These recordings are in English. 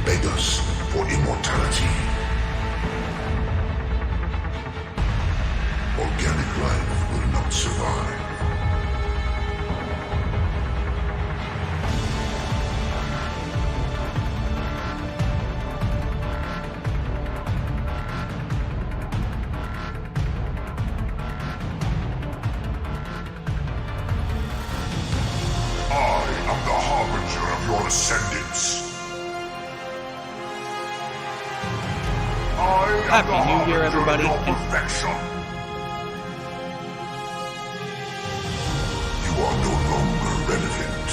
beg us for immortality. Organic life will not survive. I am the harbinger of your ascendance. I am Happy the New Year, harbinger everybody. of your perfection. You are no longer relevant.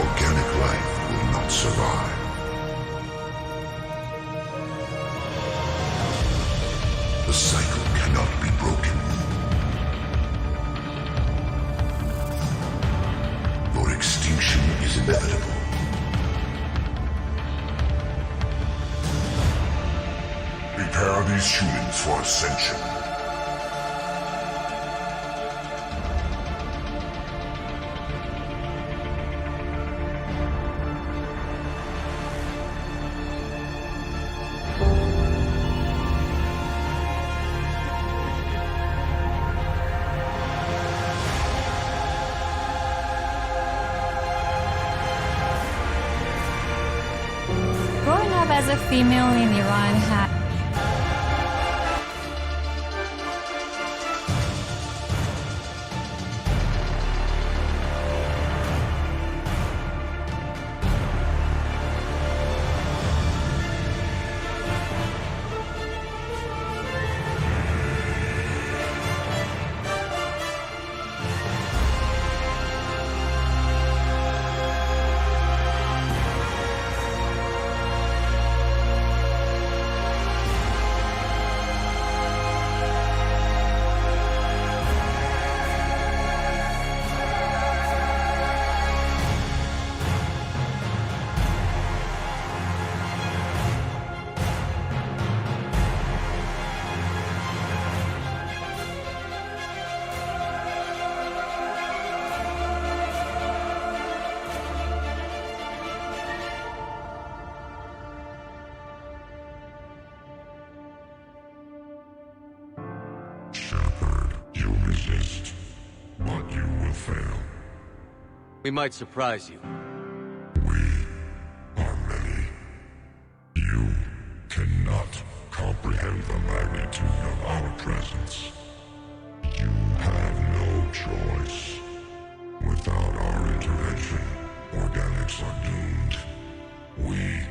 Organic life will not survive. The cycle cannot be broken. Your extinction is inevitable. Prepare these humans for ascension. Growing up as a female in Iran had Shepard, you resist, but you will fail. We might surprise you. We are many. You cannot comprehend the magnitude of our presence. You have no choice. Without our intervention, organics are doomed. We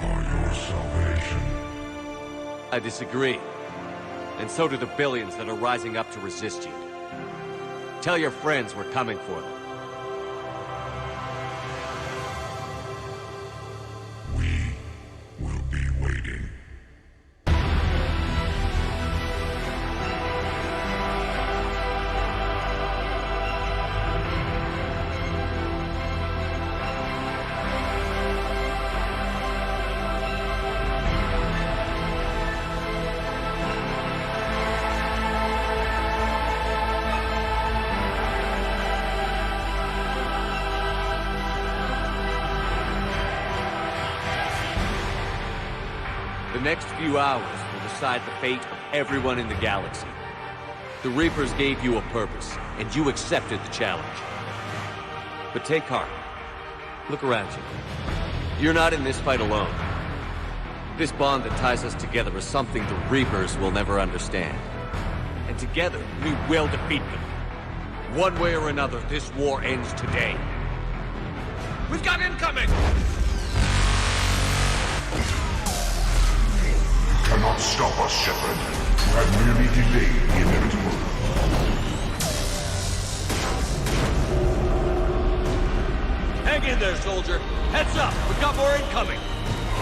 are your salvation. I disagree. And so do the billions that are rising up to resist you. Tell your friends we're coming for them. We will be waiting. The next few hours will decide the fate of everyone in the galaxy. The Reapers gave you a purpose, and you accepted the challenge. But take heart. Look around you. You're not in this fight alone. This bond that ties us together is something the Reapers will never understand. And together, we will defeat them. One way or another, this war ends today. We've got incoming! Cannot stop us, Shepard. You have merely delayed the inevitable. Hang in there, soldier. Heads up, we've got more incoming.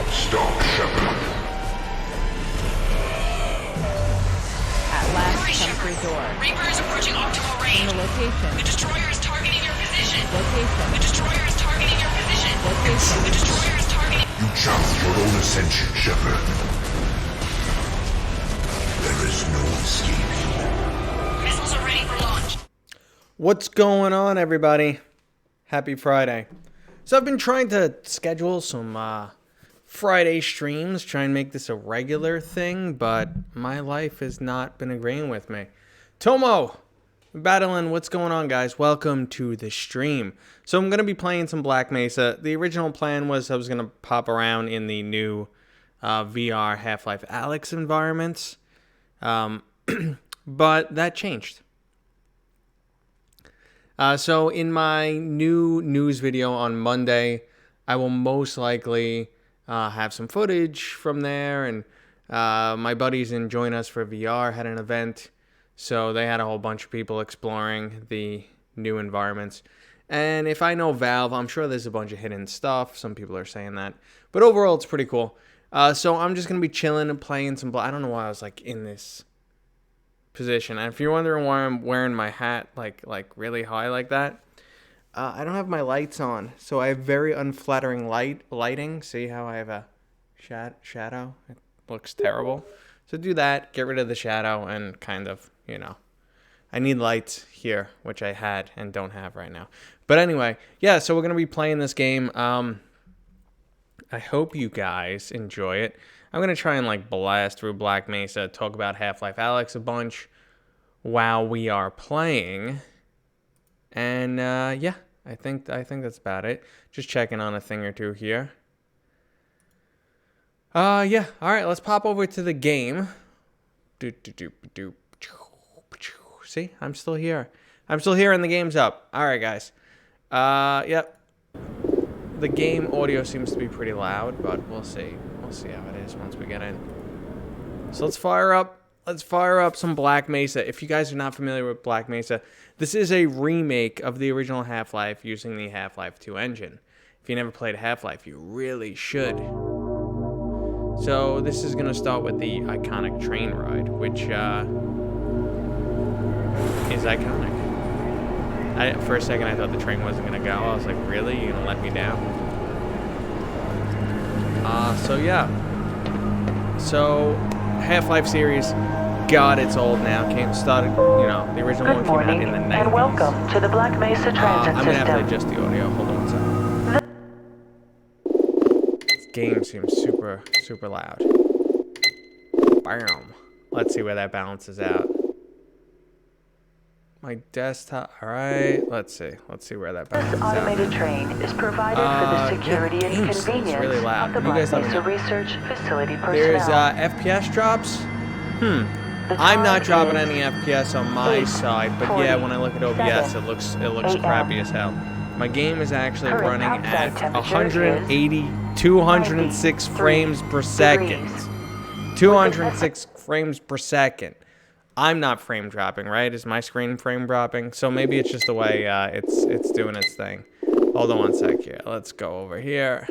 Stop, Shepard. At last, come door. Reapers approaching optimal In range. the location. The destroyer is targeting your position. Location. The destroyer is targeting your position. Location. The destroyer is targeting... You challenge your own ascension, Shepard. There is no escape. Missiles are ready for launch. What's going on, everybody? Happy Friday. So I've been trying to schedule some Friday streams, try and make this a regular thing, but my life has not been agreeing with me. Tomo, battling, what's going on, guys? Welcome to the stream. So I'm going to be playing some Black Mesa. The original plan was I was going to pop around in the new VR Half-Life Alyx environments, but that changed. So in my new news video on Monday, I will most likely have some footage from there, and my buddies in Join Us for VR had an event, so they had a whole bunch of people exploring the new environments. And if I know Valve, I'm sure there's a bunch of hidden stuff. Some people are saying that, but overall it's pretty cool. So I'm just gonna be chilling and playing some. I don't know why I was like in this position. And if you're wondering why I'm wearing my hat like really high like that, I don't have my lights on, so I have very unflattering lighting. See how I have a shadow? It looks terrible. So do that, get rid of the shadow, and kind of, you know, I need lights here, which I had and don't have right now. But anyway, yeah, so we're gonna be playing this game. I hope you guys enjoy it. I'm going to try and like blast through Black Mesa, talk about Half-Life Alyx a bunch while we are playing. And yeah, I think that's about it. Just checking on a thing or two here. Yeah, all right, let's pop over to the game. See, I'm still here. I'm still here and the game's up. All right, guys. Yep. The game audio seems to be pretty loud, but we'll see. We'll see how it is once we get in. So let's fire up some Black Mesa. If you guys are not familiar with Black Mesa, this is a remake of the original Half-Life using the Half-Life 2 engine. If you never played Half-Life, you really should. So this is going to start with the iconic train ride, which is iconic. For a second, I thought the train wasn't going to go. I was like, really? You're going to let me down? So yeah. So, Half-Life series, God, it's old now. Started, you know, the original one came out in the 90s. And welcome to the Black Mesa Transit I'm going to have to System. adjust the audio. Hold on one second. This game seems super, super loud. Bam. Let's see where that balances out. My desktop, all right, let's see where that balances This out. automated train is provided for the security yeah, and it's convenience really loud. of the You Black guys let me Mesa know. Research Facility personnel. There's FPS drops. The I'm not time dropping is any FPS on my 8:47 side, but yeah, when I look at OBS, it looks a.m. crappy as hell. My game is actually Current running outside at temperature 180, 206 frames per second. degrees. 206 frames per second. I'm not frame dropping, right? Is my screen frame dropping? So maybe it's just the way it's doing its thing. Hold on one sec here. Let's go over here.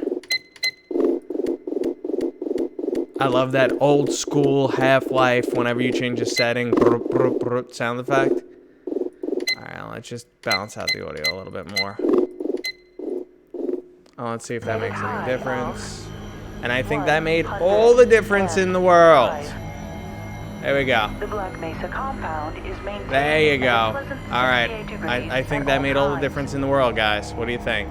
I love that old school Half-Life whenever you change a setting sound effect. Alright, let's just balance out the audio a little bit more. Oh, let's see if that makes any difference. And I think that made all the difference in the world. There we go. The Black Mesa compound is maintained There you go. at a pleasant All right. 68 degrees I think at that all made all the times. difference in the world, guys. What do you think?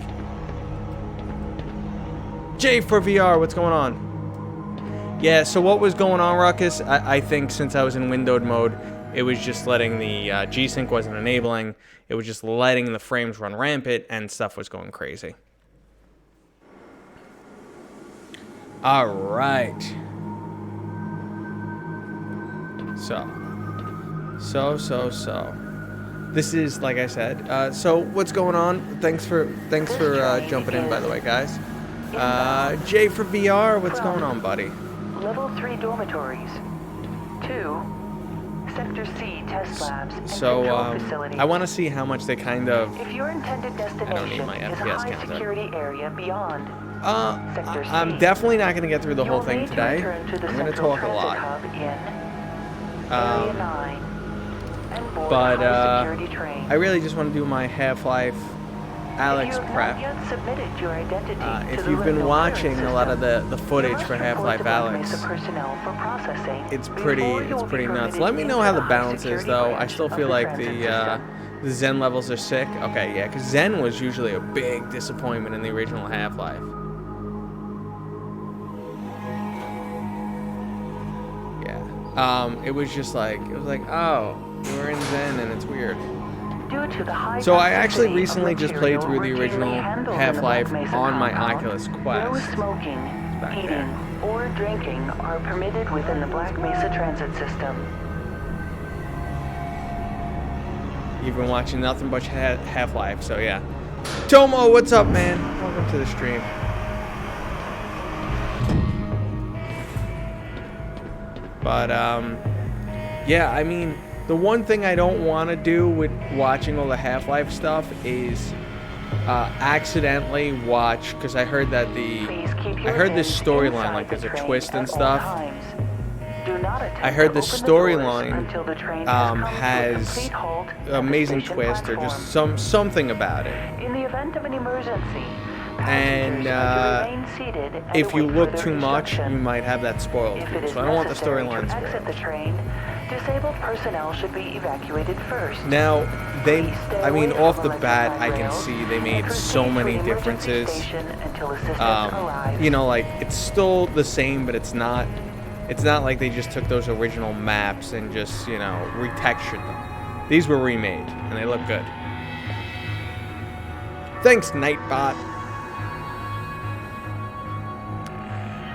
J for VR, what's going on? Yeah, so what was going on, Ruckus? I think since I was in windowed mode, it was just letting the G-Sync wasn't enabling. It was just letting the frames run rampant, and stuff was going crazy. All right. So. This is, like I said. So what's going on? Thanks for jumping in, by the way, guys. J for VR, what's going on, buddy? Level 3 dormitories. 2. Sector C test labs and So control facilities. I want to see how much they kind of. If your intended destination don't need my is a FPS high counter. security area beyond Sector C, I'm definitely not going to get through the whole you'll thing need to today. return to the I'm going to Central talk a Transit lot. Hub in Area 9 and board But high security train. I really just want to do my Half-Life If Alyx you have prep. not yet submitted your identity to If the you've been Liminal watching clearance a lot of system, the you footage must for report Half-Life to Black Mesa Alyx, personnel for processing it's before you'll be pretty nuts. permitted Let me know how into the the high balance is, security though. I branch still of feel the like transit the system. The Zen levels are sick. Okay, yeah, because Zen was usually a big disappointment in the original Half-Life. Yeah. It was just like, oh, we're in Zen and it's weird. Due to the high So I actually toxicity recently of just played material through the original routinely handled in the Half-Life Black Mesa on my compound, Oculus no Quest. smoking, back eating, there. or drinking are permitted within the Black Mesa transit system. You've been watching nothing but Half-Life, so yeah. Tomo, what's up, man? Welcome to the stream. But, yeah, I mean, the one thing I don't want to do with watching all the Half-Life stuff is accidentally watch, because I heard that I heard this storyline, like there's a twist and stuff. I heard the storyline has an amazing twist or just something about it. In the event of an emergency, And if you look too much, you might have that spoiled. So I don't want the storyline spoiled. The train, disabled personnel should be evacuated first. Now, I mean, off the bat, I can see they made so many differences. You know, like, it's still the same, but it's not like they just took those original maps and just, you know, retextured them. These were remade, and they look good. Thanks, Nightbot.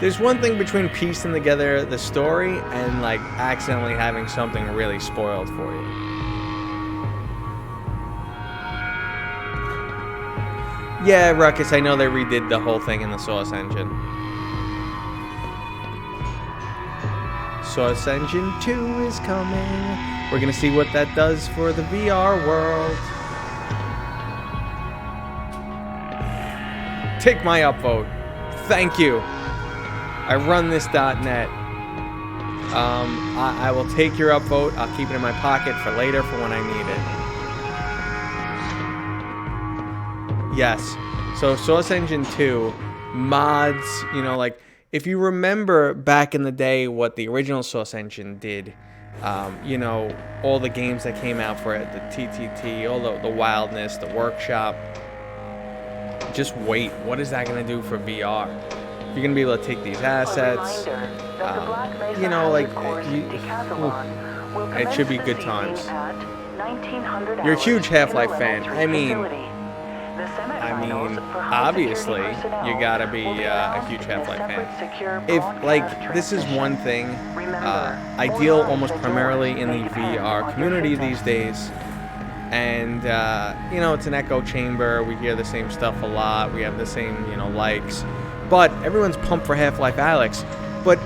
There's one thing between piecing together the story and, like, accidentally having something really spoiled for you. Yeah, Ruckus, I know they redid the whole thing in the Source engine. Source Engine 2 is coming. We're gonna see what that does for the VR world. Take my upvote. Thank you. I run this.net. I will take your upvote. I'll keep it in my pocket for later for when I need it. Yes. So Source Engine 2 mods, you know, like, if you remember back in the day what the original Source Engine did, you know, all the games that came out for it, the TTT, all the wildness, the workshop, just wait. What is that going to do for VR? You're going to be able to take these assets, you know, like, it should be good times. You're a huge Half-Life fan. I mean, obviously, you gotta be a huge Half-Life fan. If, like, this is one thing, I deal almost primarily in the VR community these days, and, you know, it's an echo chamber, we hear the same stuff a lot, we have the same, you know, likes, but everyone's pumped for Half-Life Alyx, but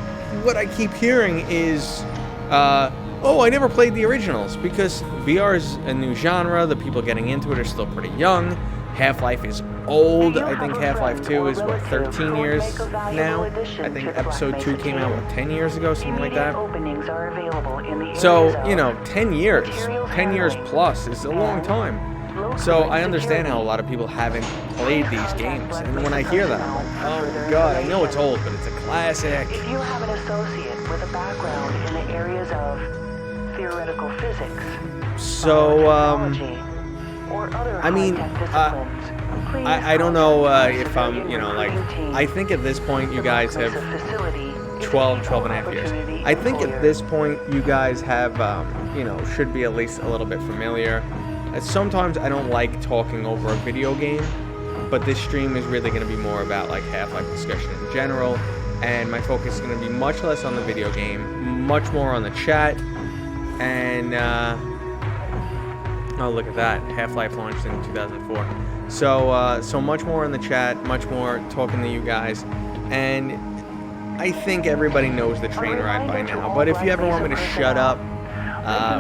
what I keep hearing is, oh, I never played the originals, because VR is a new genre, the people getting into it are still pretty young. Half-Life is old. I think Half-Life 2 is, what, 13 years now? I think Episode 2 came out, what, 10 years ago? Something like that? So, you know, 10 years plus is a long time. So I understand how a lot of people haven't played these games. And when I hear that, I'm like, oh, God, I know it's old, but it's a classic. If you have an associate with a background in the areas of theoretical physics, so, I mean, I don't know if I'm, you know, like, I think at this point you guys have 12 and a half years. I think at this point you guys have, you know, should be at least a little bit familiar. Sometimes I don't like talking over a video game, but this stream is really going to be more about, like, Half-Life discussion in general, and my focus is going to be much less on the video game, much more on the chat, and, oh, look at that. Half-Life launched in 2004. So much more in the chat, much more talking to you guys. And I think everybody knows the train ride by now. But if you ever want me to shut up,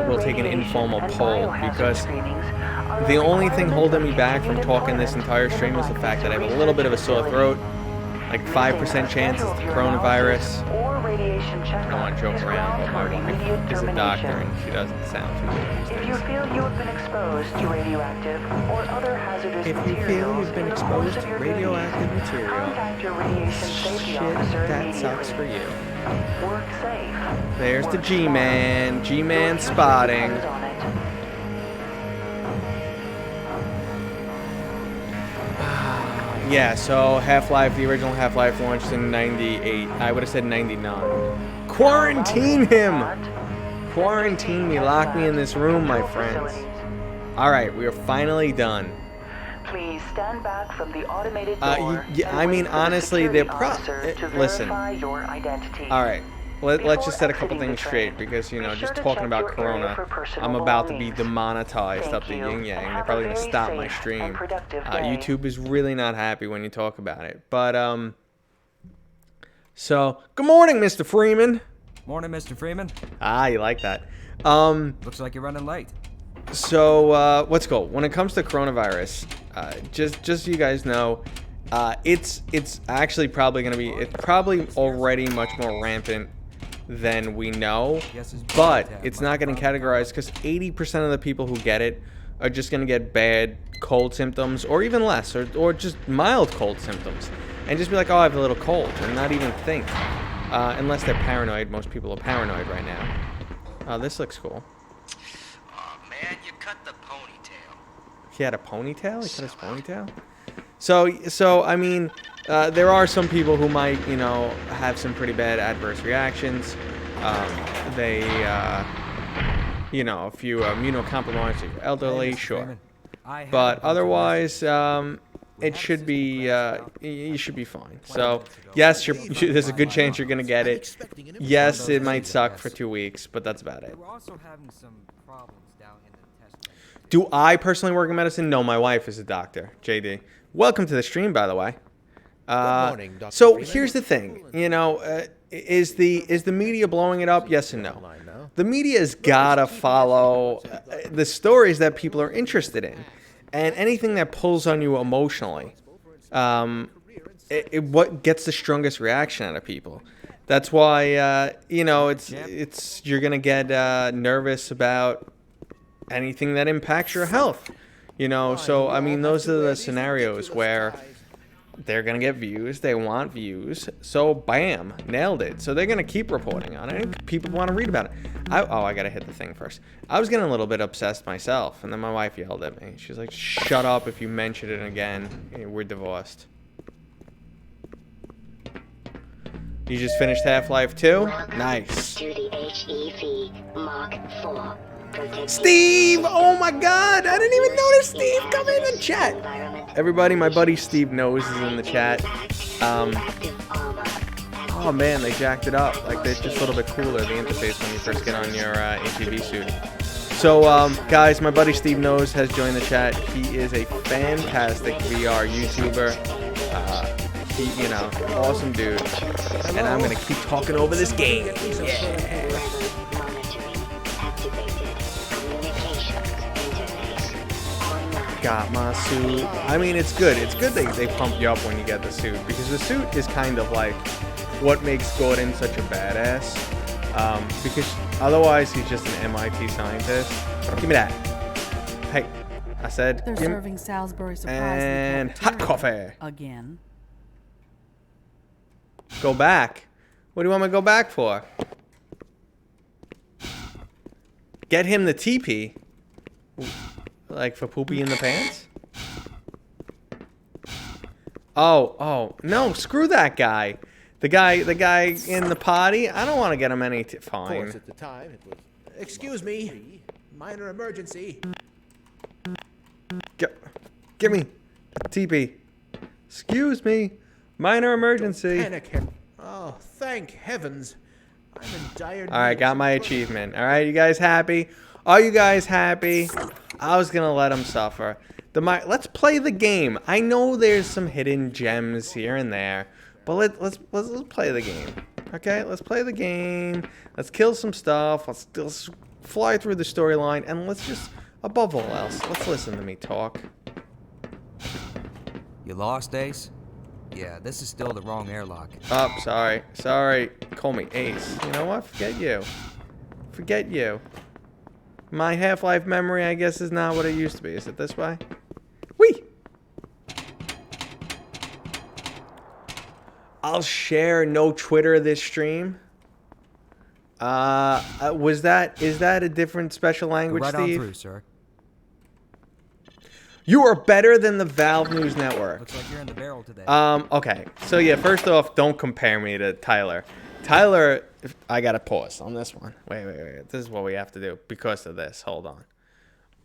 we'll take an informal poll. Because the only thing holding me back from talking this entire stream is the fact that I have a little bit of a sore throat. Like 5% chance it's the coronavirus. I don't want to joke around, but my wife is a doctor and she doesn't sound too good these days. If you feel you have been exposed to radioactive or other hazardous material, contact your radiation safety officer that sucks for you. Work safe. There's the G-Man. G-Man spotting. Yeah, so Half-Life, the original Half-Life launched in 98. I would have said 99. Quarantine him! Quarantine me, lock me in this room, my friends. Alright, we are finally done. Please stand back from the automated door. I mean, honestly, they're listen. Your identity. Alright, let's just set a couple things straight, because, you know, just talking about Corona, I'm about to be demonetized up the yin-yang. They're probably going to stop my stream. YouTube is really not happy when you talk about it. But, so, good morning, Mr. Freeman. Morning, Mr. Freeman. Ah, you like that. Looks like you're running late. So, let's go. When it comes to coronavirus, just so you guys know, it's actually probably going to be, it's probably already much more rampant than we know, but it's not getting categorized because 80% of the people who get it are just going to get bad cold symptoms, or even less, or just mild cold symptoms, and just be like, oh, I have a little cold, and not even think, unless they're paranoid. Most people are paranoid right now. Oh, this looks cool. Oh man, you cut the ponytail. He had a ponytail? He cut his ponytail? So I mean, there are some people who might, you know, have some pretty bad adverse reactions. You know, if you are immunocompromised, if you're elderly, sure. But otherwise, it should be, you should be fine. So, yes, there's a good chance you're going to get it. Yes, it might suck for 2 weeks, but that's about it. We're also having some problems down in the test. Do I personally work in medicine? No, my wife is a doctor, JD. Welcome to the stream, by the way. Good morning, Dr. So Freeman. here's the thing, you know, is the media blowing it up? Yes and no. The media has gotta follow the stories that people are interested in, and anything that pulls on you emotionally, what gets the strongest reaction out of people. That's why you know, it's you're gonna get nervous about anything that impacts your health. You know, so I mean, those are the scenarios where they're going to get views, they want views, so bam, nailed it. So they're going to keep reporting on it, and people want to read about it. I got to hit the thing first. I was getting a little bit obsessed myself, and then my wife yelled at me. She's like, shut up if you mention it again. We're divorced. You just finished Half-Life 2? Nice. To the HEV Mark IV. Steve! Oh my god! I didn't even notice Steve come in the chat! Everybody, my buddy Steve Knows is in the chat. Oh man, they jacked it up. Like, they're just a little bit cooler, the interface, when you first get on your HEV suit. So, guys, my buddy Steve Knows has joined the chat. He is a fantastic VR YouTuber. He, you know, awesome dude. And I'm gonna keep talking over this game. Yeah. Got my suit. I mean, it's good. It's good they pump you up when you get the suit, because the suit is kind of like what makes Gordon such a badass. Because otherwise he's just an MIT scientist. Give me that. Hey, I said. They're serving Salisbury surprise and hot coffee again. Go back. What do you want me to go back for? Get him the TP. Like for poopy in the pants? Oh, no, screw that guy. The guy in the potty, I don't want to get him any fine. Of course, at the time, it was, excuse me, minor emergency. Give me TP. Excuse me, minor emergency. Panic. Oh, thank heavens. I'm in dire need. All right, got my achievement. All right, you guys happy? Are you guys happy? I was gonna let him suffer. Let's play the game. I know there's some hidden gems here and there, but let's play the game. Okay, let's play the game. Let's kill some stuff. Let's fly through the storyline, and let's just, above all else, let's listen to me talk. You lost, Ace? Yeah, this is still the wrong airlock. Oh, sorry. Call me Ace. You know what? Forget you. My Half-Life memory, I guess, is not what it used to be. Is it this way? Whee! I'll share no Twitter this stream. Is that a different special language, Go right Steve? on through, sir. You are better than the Valve News Network. Looks like you're in the barrel today. Okay. So yeah, first off, don't compare me to Tyler. Tyler, I gotta pause on this one. Wait. This is what we have to do because of this. Hold on.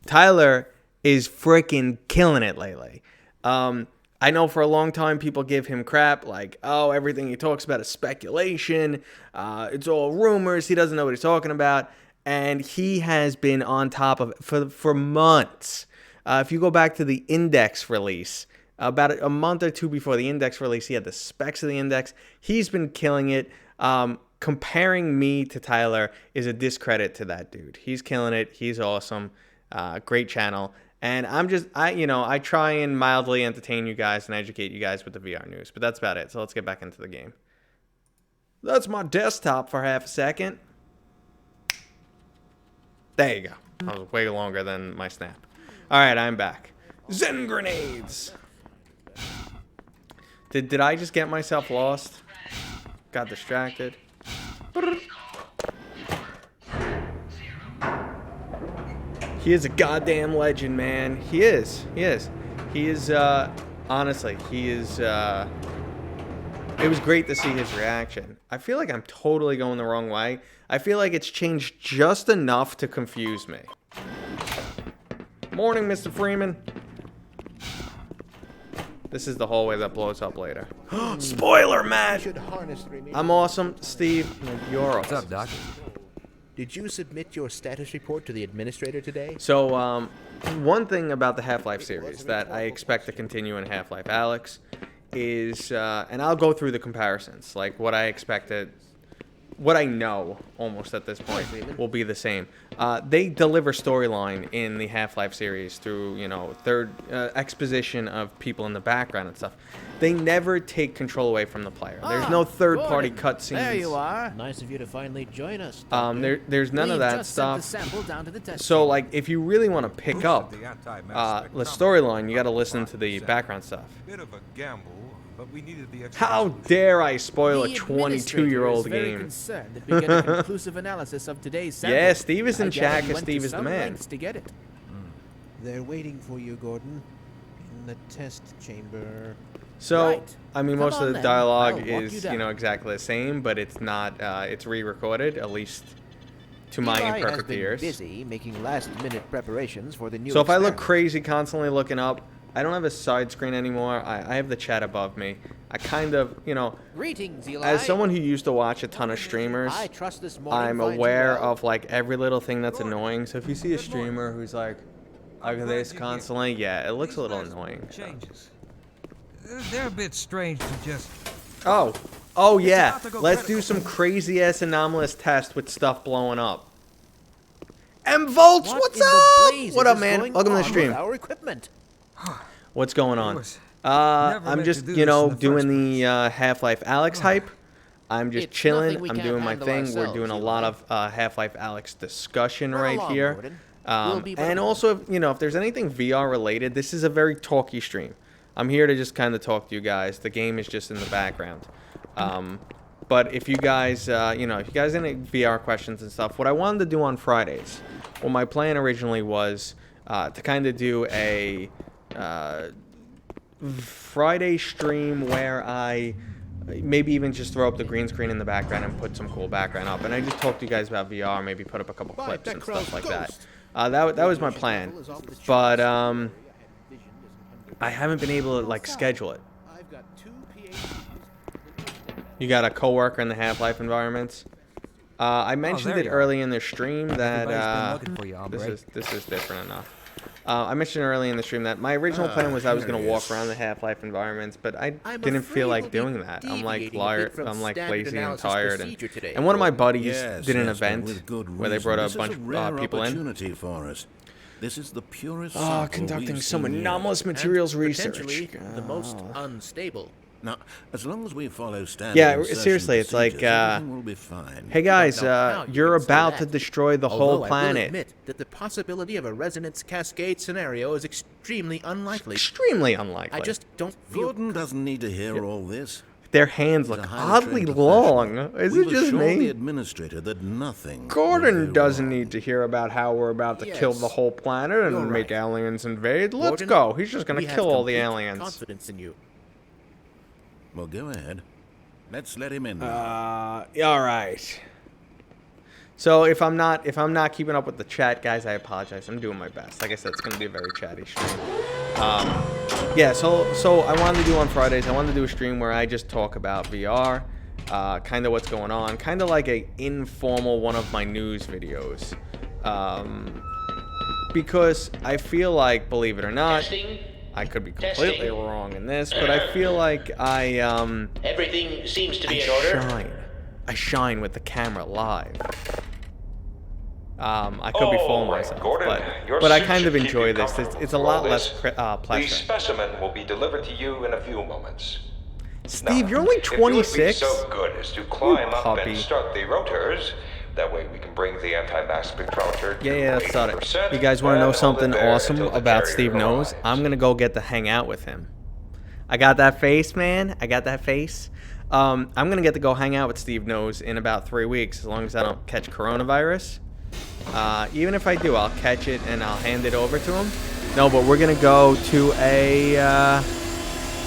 Tyler is freaking killing it lately. I know for a long time people give him crap like, oh, everything he talks about is speculation. It's all rumors. He doesn't know what he's talking about. And he has been on top of it for months. If you go back to the Index release, about a month or two before the Index release, he had the specs of the Index. He's been killing it. Comparing me to Tyler is a discredit to that dude. He's killing it. He's awesome. Great channel. And I try and mildly entertain you guys and educate you guys with the VR news. But that's about it. So let's get back into the game. That's my desktop for half a second. There you go. That was way longer than my snap. All right, I'm back. Zen grenades. Did I just get myself lost? Got distracted. He is a goddamn legend, man. He is. Honestly, he is. It was great to see his reaction. I feel like I'm totally going the wrong way. I feel like it's changed just enough to confuse me. Morning, Mr. Freeman. This is the hallway that blows up later. Spoiler, Matt! I'm awesome. Steve, you're awesome. What's up, Doc? Did you submit your status report to the administrator today? So, one thing about the Half-Life series that I expect to continue in Half-Life Alyx is, and I'll go through the comparisons, like what I expected, what I know almost at this point will be the same. They deliver storyline in the Half-Life series through, third exposition of people in the background and stuff. They never take control away from the player. There's no third-party cutscenes. There you are. Nice of you to finally join us. There's none of that stuff. So, like, if you really want to pick up the storyline, you got to listen to the background stuff. Bit of a gamble, but we needed the How dare I spoil a 22-year-old game? Concerned that we get a conclusive analysis of today's sample. Yeah, Steve is in chat because Steve is the man. To get it. They're waiting for you, Gordon, in the test chamber. So, Right. I mean, Come most on of the then. dialogue I'll walk you is, down. exactly the same, but it's not, it's re-recorded, at least to my Eli has imperfect been ears. busy making last-minute preparations for the new So if I look experiment. crazy constantly looking up, I don't have a side screen anymore. I have the chat above me. I kind of, Greetings, Eli. as someone who used to watch a ton of streamers, I trust this morning I'm finds you aware well. of, like, every little thing that's annoying. So if you see a streamer who's like this constantly, yeah, it looks a little annoying. So. changes. They're a bit strange to just. Oh yeah. Let's do some crazy ass anomalous test with stuff blowing up. M Volts, what's up? What up, man? Welcome to the stream. Our equipment. What's going on? never I'm meant just, to do this in the doing first the Half-Life Alyx hype. I'm just It's chilling. nothing we I'm can't doing my handle thing. We're ourselves, doing a Eli. lot of Half-Life Alyx discussion Run right along, here. Gordon. We'll be right And along. also, if there's anything VR related, this is a very talky stream. I'm here to just kind of talk to you guys. The game is just in the background. But if you guys, if you guys have any VR questions and stuff, what I wanted to do on Fridays, well, my plan originally was to kind of do a Friday stream where I maybe even just throw up the green screen in the background and put some cool background up. And I just talk to you guys about VR, maybe put up a couple clips and stuff like that. That was my plan. But I haven't been able to, like, schedule it. I've got 2 You got a coworker in the Half-Life environments. I mentioned there it you are. early in the stream that Everybody's been looking for you, hombre. this is different enough. I mentioned early in the stream that my original plan was I was going to walk around the Half-Life environments, but I didn't feel like doing that. I'm like lazy and tired, and one of my buddies did an event where they brought a bunch of people in. For us. This is the purest Conducting some anomalous materials research. The most unstable. Now, as long as we follow standard Yeah, insertion seriously, it's like, procedures, everything will be fine. Hey guys, Now, you you're can say about that. to destroy the Although whole I will planet. admit that the possibility of a resonance cascade scenario is extremely unlikely. Extremely unlikely. I just don't feel. Gordon doesn't need to hear all this. their hands He's a look highly oddly trained long. professional. Is We've it just assured the me? administrator that nothing Gordon will go doesn't wrong. need to hear about how we're about to kill the Yes, whole planet and you're make right. aliens invade. Let's Gordon, go. He's just gonna we have kill all the complete aliens. Confidence in you. Well, go ahead. Let's let him in. All right. So if I'm not keeping up with the chat, guys, I apologize. I'm doing my best. Like I said, it's gonna be a very chatty stream. Yeah. So I wanted to do on Fridays. I wanted to do a stream where I just talk about VR, kind of what's going on, kind of like a informal one of my news videos, because I feel like, believe it or not, I could be completely wrong in this, but I feel like Everything seems to be in order. I shine with the camera live. I could be fooling myself, Gordon, your but I suit kind should of keep enjoy you this. comfortable It's a through lot all less this. The pleasure. specimen will be delivered to you in a few moments. Steve, Now, you're only if you would be 26. so good as to climb up puppy. and start the rotors, that way we can bring the anti-mass spectrometer to Yeah, let's start it. 80%, You guys want to know and hold something it there awesome until the about carrier Steve knows? arrives. I'm gonna go get to hang out with him. I got that face, man. I got that face. I'm gonna get to go hang out with Steve Knows in about 3 weeks, as long as I don't catch coronavirus. Even if I do, I'll catch it and I'll hand it over to him. No, but we're gonna go to a.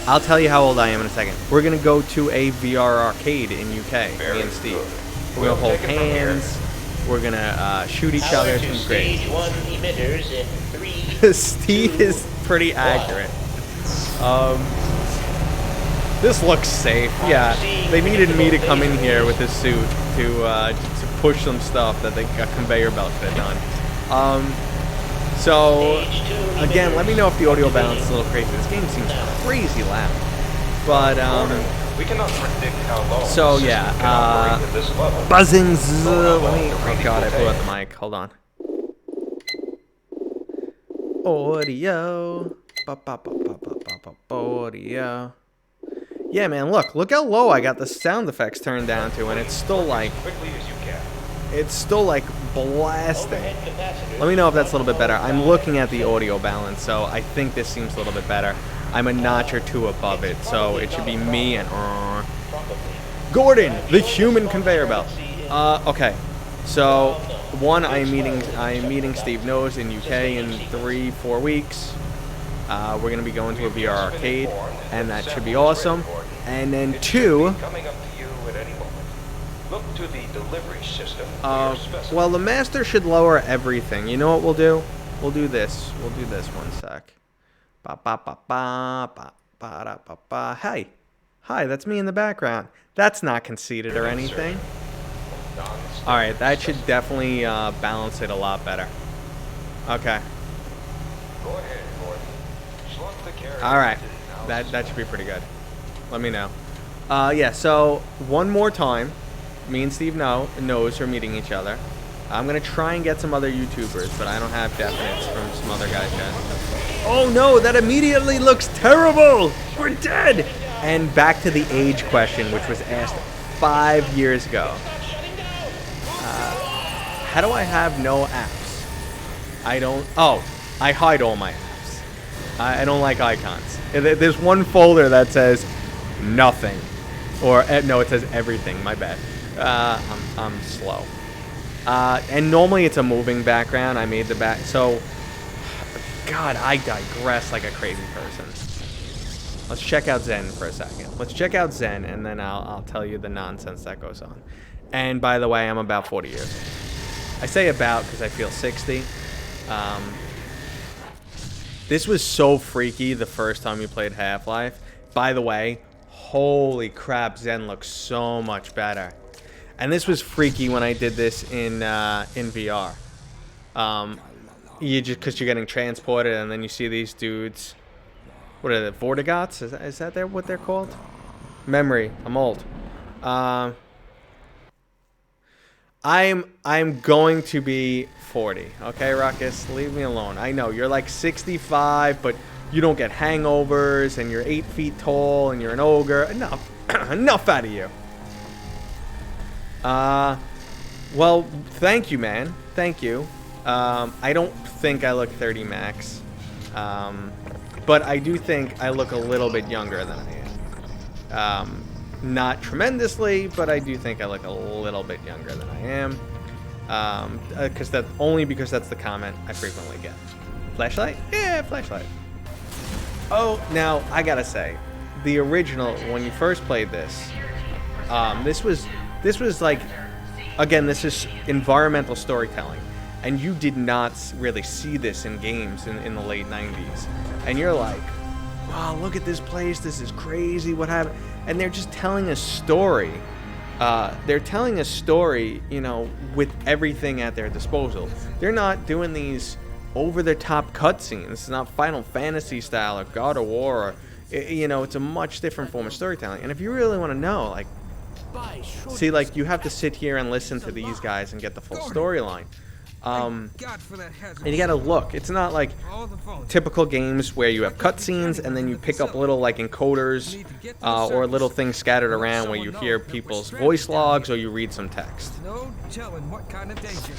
I'll tell you how old I am in a second. We're gonna go to a VR arcade in UK. Me and Steve. We're gonna hold hands. We're gonna shoot each other. Power to It's great. stage 1 emitters in 3. Steve is pretty accurate. This looks safe. Yeah, they needed me to come in here with this suit to push some stuff that a conveyor belt could have done. So again, let me know if the audio balance is a little crazy. This game seems crazy loud, but we cannot predict how long so the yeah, system can operate at this level. buzzing. Let me. Oh god, I blew out the mic. Hold on. Audio. Audio. Yeah, man, look how low I got the sound effects turned down to, and it's still like, blasting. Let me know if that's a little bit better. I'm looking at the audio balance, so I think this seems a little bit better. I'm a notch or two above it, so it should be me and Gordon, the human conveyor belt. Okay, so one, I'm meeting Steve Knows in UK in 3-4 weeks. We're gonna be going to a VR arcade, and that should be awesome. And then 2, Coming up to you at any moment. Look to the delivery system. well, the master should lower everything. You know what we'll do? We'll do this. We'll do this 1 sec. Ba ba ba ba ba ba da ba ba. Hey, hi, that's me in the background. That's not conceited or anything. All right, that should definitely balance it a lot better. Okay. Go ahead, Gordon. Slug the carrier. All right, that should be pretty good. Let me know. Yeah. So one more time, me and Steve knows we're meeting each other. I'm gonna try and get some other YouTubers, but I don't have definites from some other guys yet. Oh no, that immediately looks terrible. We're dead. And back to the age question, which was asked 5 years ago. How do I have no apps? I don't. Oh, I hide all my apps. I don't like icons. There's one folder that says nothing, or no, it says everything. My bad. I'm slow. And normally it's a moving background. I made the back. So, God, I digress like a crazy person. Let's check out Zen for a second. Let's check out Zen, and then I'll tell you the nonsense that goes on. And by the way, I'm about 40 years old. I say about because I feel 60. This was so freaky the first time we played Half-Life. By the way, holy crap, Zen looks so much better. And this was freaky when I did this in VR. You just because you're getting transported, and then you see these dudes. What are they? Vortigots? Is that what they're called? Memory. I'm old. I'm going to be 40. Okay, Ruckus? Leave me alone. I know you're like 65, but you don't get hangovers, and you're 8 feet tall, and you're an ogre. Enough. Enough out of you. Well, thank you, man. Thank you. I don't think I look 30 max. But I do think I look a little bit younger than I am. Not tremendously, but I do think I look a little bit younger than I am. Because that's the comment I frequently get. Flashlight? Yeah, flashlight. Oh, now I gotta say, the original, when you first played this, this was like, again, this is environmental storytelling, and you did not really see this in games in the late 90s. And you're like, wow, look at this place, this is crazy, what happened? And they're just telling a story. They're telling a story, you know, with everything at their disposal. They're not doing these over-the-top cutscenes. It's not Final Fantasy style or God of War. Or, you know, it's a much different form of storytelling. And if you really want to know, like, see, like, you have to sit here and listen to these guys and get the full storyline. And you gotta look. It's not like typical games where you have cutscenes and then you pick up little like encoders or little things scattered around where you hear people's voice logs or you read some text. No telling what kind of danger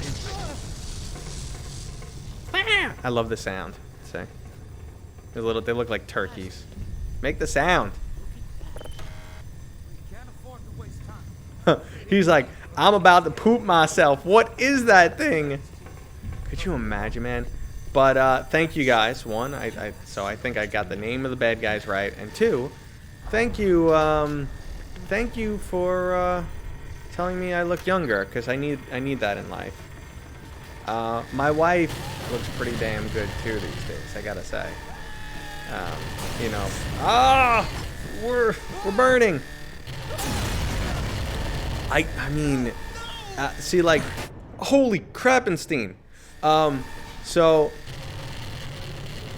I love the sound. See, they look like turkeys. Make the sound. He's like, I'm about to poop myself. What is that thing? Could you imagine, man? But thank you guys. One, so I think I got the name of the bad guys right, and two, thank you for telling me I look younger, because I need that in life. My wife looks pretty damn good too these days, I gotta say. You know, we're burning. I mean, see, like, holy crappenstein. So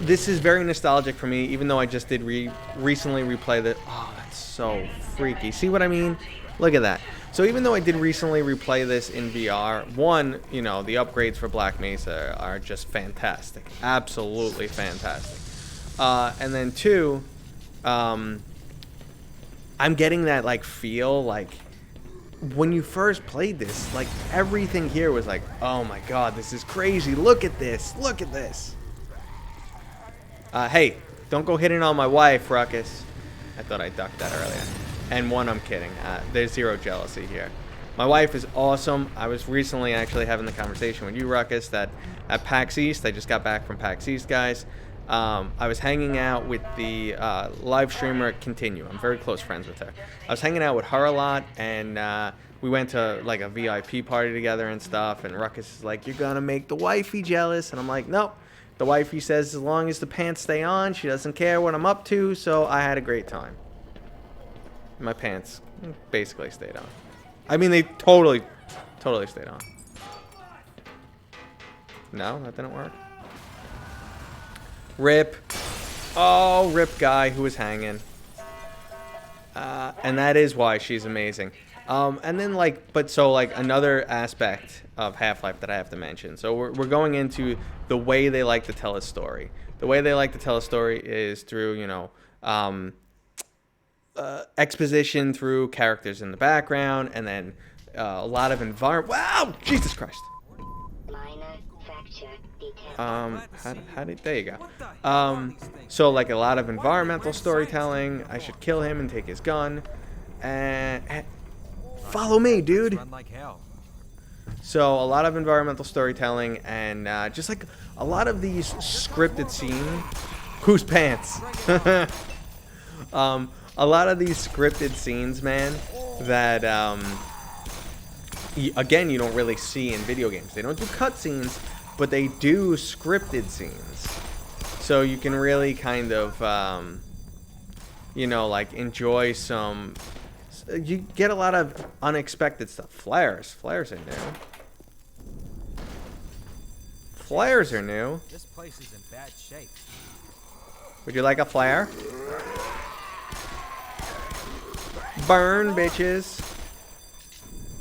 this is very nostalgic for me, even though I just did recently replay the. Oh, that's so freaky. See what I mean? Look at that. So even though I did recently replay this in VR, one, you know, the upgrades for Black Mesa are just fantastic, absolutely fantastic. And then two, I'm getting that like feel like. When you first played this, like, everything here was like, oh my god, this is crazy. Look at this. Look at this. Hey, don't go hitting on my wife, Ruckus. I thought I ducked that earlier. And one, I'm kidding. There's zero jealousy here. My wife is awesome. I was recently actually having the conversation with you, Ruckus, that at PAX East, I just got back from PAX East, guys. I was hanging out with the live streamer Continue. I'm very close friends with her. I was hanging out with her a lot, and we went to like a VIP party together and stuff. And Ruckus is like, "You're gonna make the wifey jealous," and I'm like, "Nope." The wifey says as long as the pants stay on, she doesn't care what I'm up to. So I had a great time. My pants basically stayed on. I mean, they totally stayed on. No, that didn't work. Rip. Oh, rip guy who was hanging. And that is why she's amazing. And then like, but so like another aspect of Half-Life that I have to mention. So we're going into the way they like to tell a story. The way they like to tell a story is through, you know, exposition through characters in the background, and then a lot of environment. Wow, Jesus Christ. How did, there you go. So like a lot of environmental storytelling. I should kill him and take his gun, and follow me, dude. So a lot of environmental storytelling, and just like a lot of these scripted scenes. Whose pants? A lot of these scripted scenes, man, that again, you don't really see in video games. They don't do cutscenes, but they do scripted scenes. So you can really kind of, you know, like enjoy some. You get a lot of unexpected stuff. Flares are new. Flares are new. This place is in bad shape. Would you like a flare? Burn, bitches.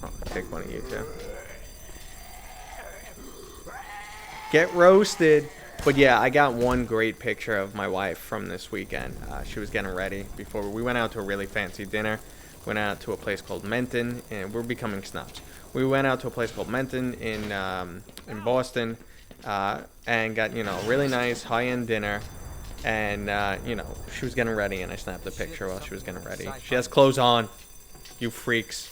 Oh, I'll take one of you too. Get roasted. But yeah, I got one great picture of my wife from this weekend. She was getting ready before we went out to a really fancy dinner. Went out to a place called Menton, and we're becoming snobs. We went out to a place called Menton in Boston, and got, you know, really nice high-end dinner. And you know, she was getting ready, and I snapped a picture while she was getting ready. She has clothes on. you freaks.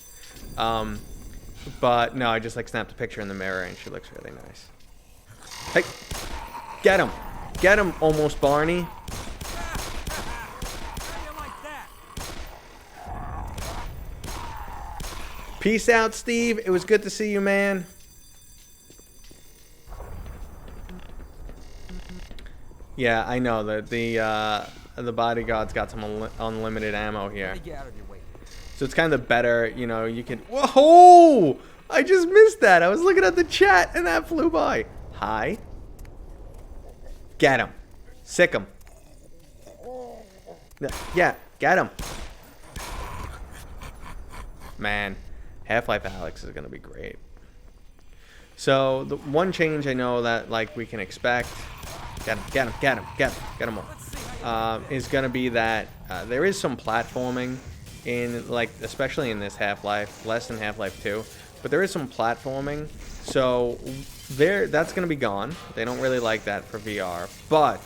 But no, I just like snapped a picture in the mirror and she looks really nice. Hey, get him. Get him, almost Barney. Peace out, Steve. It was good to see you, man. Yeah, I know that the bodyguard's got some unlimited ammo here. So it's kind of better, you know, you can... Whoa! I just missed that. I was looking at the chat and that flew by. Hi. Get him. Sick him. Yeah, get him. Man, Half-Life Alyx is going to be great. So the one change I know that like we can expect... Get him all. Is going to be that there is some platforming in, like, especially in this Half-Life, less than Half-Life 2, but there is some platforming, so that's going to be gone. They don't really like that for VR, but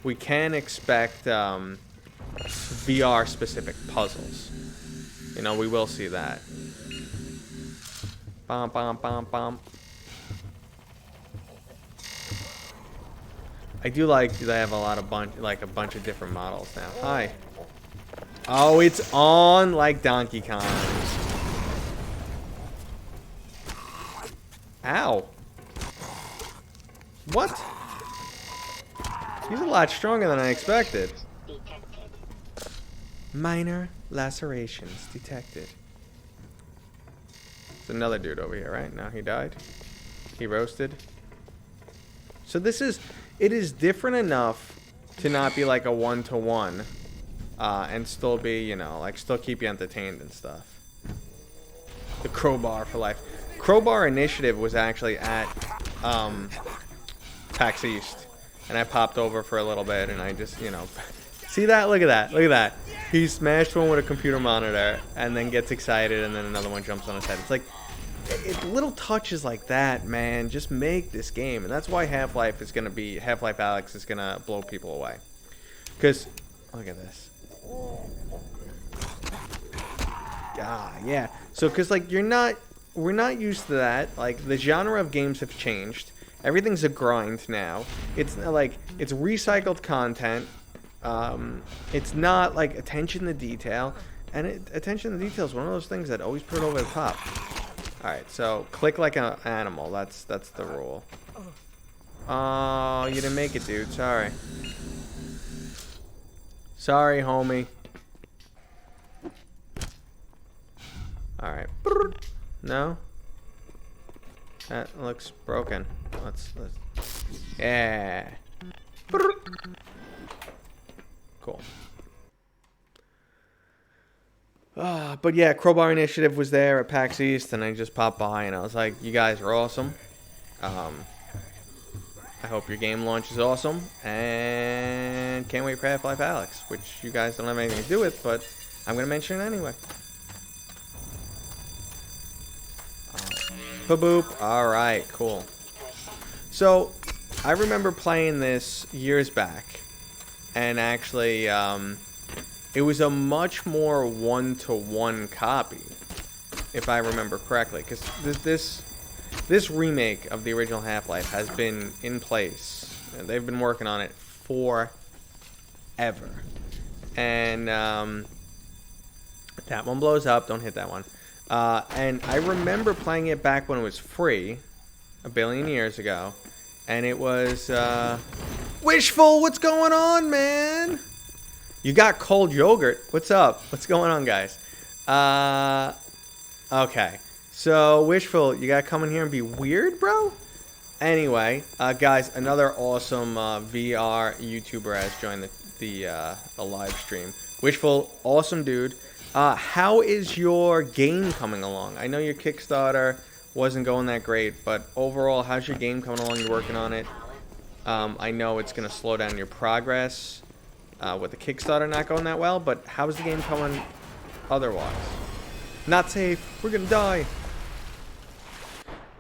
we can expect VR specific puzzles. You know, we will see that. Bom, bom, bom, bom. I do like they have a bunch of different models now. Hi. Oh, it's on like Donkey Kong. Ow. What? He's a lot stronger than I expected. Minor lacerations detected. There's another dude over here, right? No, he died. He roasted. So it is different enough to not be like a one-to-one. And still be, you know, like still keep you entertained and stuff. The crowbar for life. Crowbar Initiative was actually at PAX East. And I popped over for a little bit and I just, you know, see that? Look at that. Look at that. He smashed one with a computer monitor and then gets excited and then another one jumps on his head. It's like, little touches like that, man, just make this game. And that's why Half-Life Alyx is going to blow people away. Because, look at this. Yeah. So, because, like, we're not used to that. Like, the genre of games have changed. Everything's a grind now. It's like, it's recycled content. It's not, like, attention to detail. And attention to detail is one of those things that always put it over the top. Alright, so, click like an animal. That's the rule. Oh, you didn't make it, dude. Sorry. Sorry, homie. Alright. No? That looks broken. Let's yeah. Cool. But yeah, Crowbar Initiative was there at PAX East, and I just popped by, and I was like, you guys are awesome. I hope your game launch is awesome, and can't wait for Half-Life Alyx, which you guys don't have anything to do with, but I'm going to mention it anyway. Boop. Alright, cool. So, I remember playing this years back, and actually, it was a much more one-to-one copy, if I remember correctly, because this remake of the original Half-Life has been in place. They've been working on it forever. And that one blows up. Don't hit that one. And I remember playing it back when it was free, a billion years ago. And it was... Wishful, what's going on, man? You got cold yogurt. What's up? What's going on, guys? Okay. So, Wishful, you gotta come in here and be weird, bro? Anyway, guys, another awesome VR YouTuber has joined the live stream. Wishful, awesome dude. How is your game coming along? I know your Kickstarter wasn't going that great, but overall, how's your game coming along? You're working on it. I know it's gonna slow down your progress with the Kickstarter not going that well, but how's the game coming otherwise? Not safe. We're gonna die.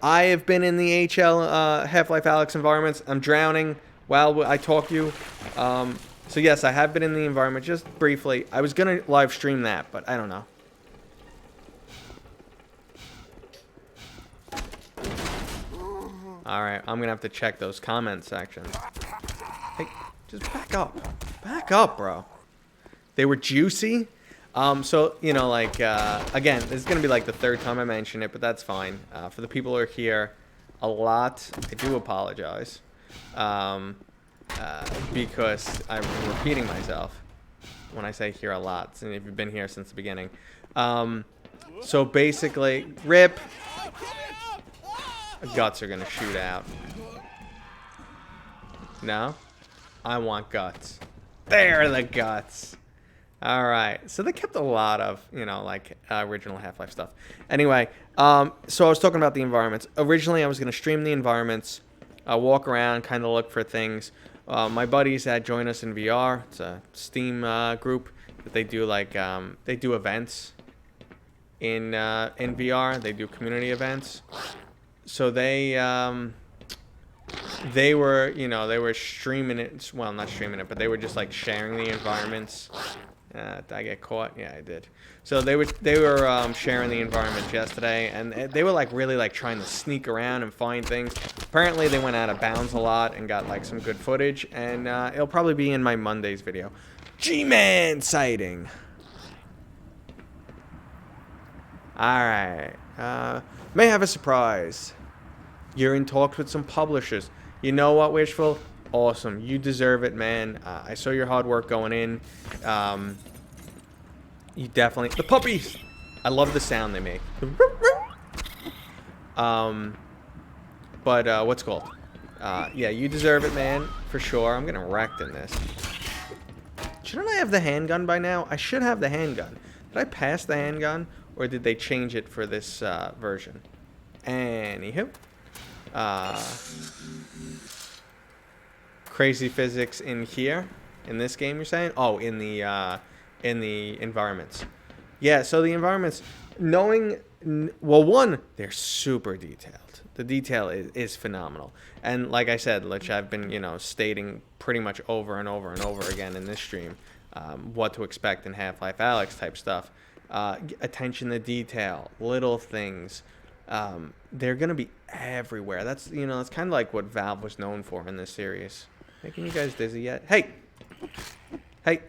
I have been in the HL Half-Life Alyx environments. I'm drowning while I talk to you. So yes, I have been in the environment just briefly. I was gonna live stream that, but I don't know. Alright, I'm gonna have to check those comment sections. Hey, just back up. Back up, bro. They were juicy. So, you know, like, again, this is gonna be like the third time I mention it, but that's fine. For the people who are here a lot, I do apologize. Because I'm repeating myself when I say here a lot, and if you've been here since the beginning. So basically, rip. Guts are gonna shoot out. No? I want guts. There are the guts. Alright, so they kept a lot of, you know, like, original Half-Life stuff. Anyway, so I was talking about the environments. Originally, I was gonna stream the environments, walk around, kind of look for things. My buddies had joined us in VR. It's a Steam group that they do, like, they do events in VR. They do community events. So they were, you know, they were streaming it. Well, not streaming it, but they were just like sharing the environments. Did I get caught? Yeah, I did. So they were sharing the environments yesterday, and they were like really like trying to sneak around and find things. Apparently, they went out of bounds a lot and got like some good footage, and it'll probably be in my Monday's video. G-Man sighting. All right. May have a surprise. You're in talks with some publishers. You know what, Wishful? Awesome. You deserve it, man. I saw your hard work going in. You definitely... The puppies! I love the sound they make. But what's it called? Yeah, you deserve it, man. For sure. I'm getting wrecked in this. Shouldn't I have the handgun by now? I should have the handgun. Did I pass the handgun? Or did they change it for this version? Anywho. Crazy physics in here. In this game, you're saying? Oh, in the environments. Yeah, so the environments, knowing... Well, one, they're super detailed. The detail is phenomenal. And like I said, which I've been, you know, stating pretty much over and over and over again in this stream, what to expect in Half-Life Alyx type stuff. Attention to detail, little things. They're gonna be everywhere. That's, you know, that's kind of like what Valve was known for in this series. Making you guys dizzy yet? Hey, hey.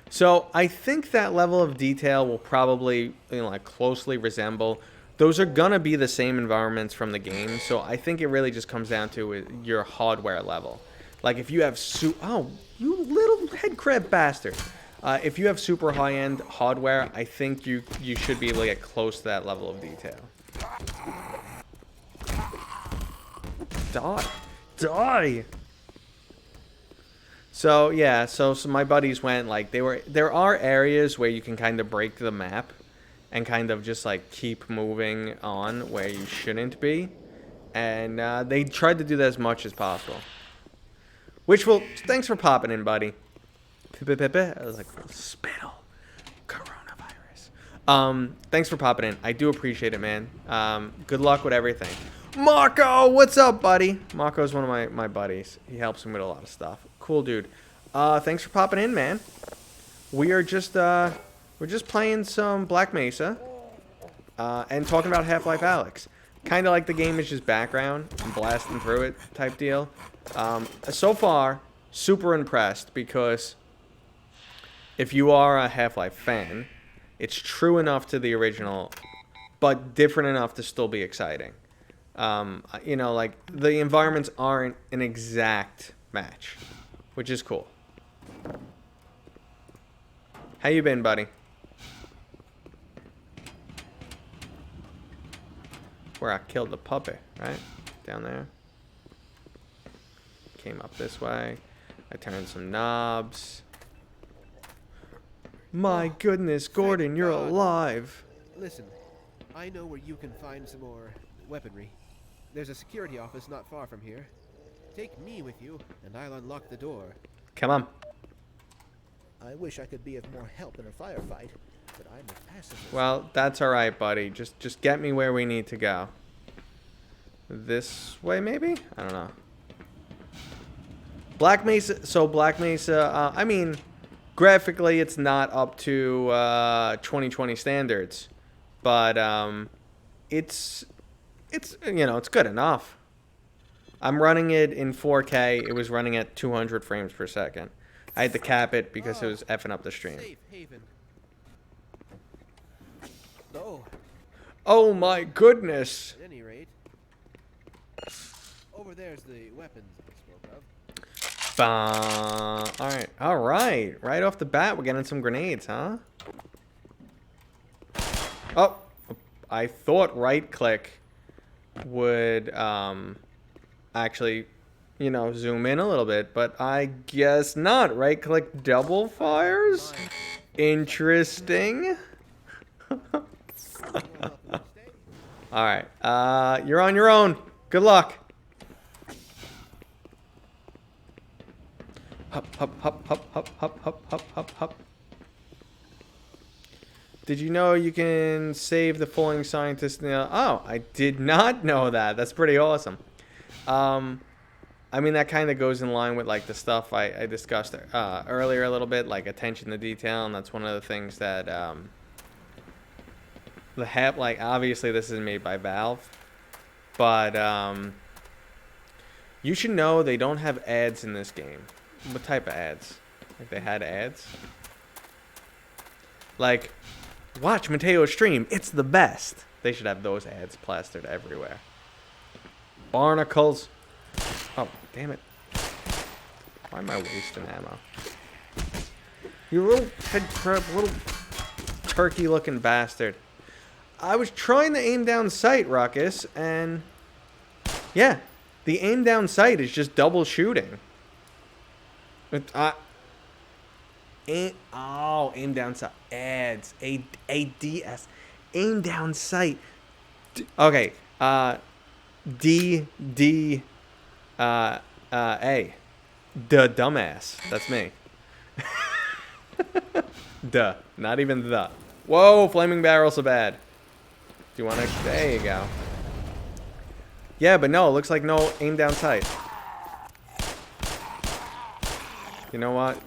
So I think that level of detail will probably, you know, like closely resemble. Those are gonna be the same environments from the game. So I think it really just comes down to your hardware level. Like if you have oh, you little head crab bastard. If you have super high-end hardware, I think you should be able to get close to that level of detail. Die. So yeah, so my buddies went like there are areas where you can kind of break the map and kind of just like keep moving on where you shouldn't be, and they tried to do that as much as possible. Wishful, thanks for popping in, buddy. I was like, spittle. Coronavirus. Thanks for popping in. I do appreciate it, man. Good luck with everything. Marco, what's up, buddy? Marco's one of my buddies. He helps me with a lot of stuff. Cool dude. Thanks for popping in, man. We are just we're just playing some Black Mesa and talking about Half-Life Alyx. Kind of like the game is just background and blasting through it type deal. So far, super impressed because if you are a Half-Life fan, it's true enough to the original, but different enough to still be exciting. You know, like, the environments aren't an exact match, which is cool. How you been, buddy? Where I killed the puppy, right? Down there. Came up this way. I turned some knobs. My goodness, Gordon, you're alive. Listen, I know where you can find some more weaponry. There's a security office not far from here. Take me with you, and I'll unlock the door. Come on. I wish I could be of more help in a firefight, but I'm a pacifist. Well, that's all right, buddy. Just get me where we need to go. This way, maybe? I don't know. Black Mesa. So Black Mesa. I mean, graphically, it's not up to 2020 standards, but it's you know, it's good enough. I'm running it in 4K. It was running at 200 frames per second. I had to cap it because it was effing up the stream. Safe haven. Oh. Oh my goodness. At any rate, over there's the weapons I spoke of. All right. Right off the bat, we're getting some grenades, huh? Oh, I thought right click would actually, you know, zoom in a little bit, but I guess not. Right click double fires. Interesting. All right. You're on your own. Good luck. Hup, hup, hup, hup, hup, hup, hup, hup, hup, hup. Did you know you can save the falling scientist? Oh, I did not know that. That's pretty awesome. I mean, that kind of goes in line with, like, the stuff I discussed earlier a little bit, like attention to detail, and that's one of the things that like, obviously this is made by Valve, but you should know they don't have ads in this game. What type of ads? Like, they had ads? Like, watch Mateo's stream, it's the best. They should have those ads plastered everywhere. Barnacles. Oh, damn it. Why am I wasting ammo? You little head crab, little turkey looking bastard. I was trying to aim down sight, Ruckus, and yeah, the aim down sight is just double shooting. Aim down sight. Ads. ADS. Aim down sight. Okay. A. The dumbass. That's me. Duh. Not even the. Whoa, flaming barrels are bad. Do you want to? There you go. Yeah, but no, it looks like no aim down sight. You know what?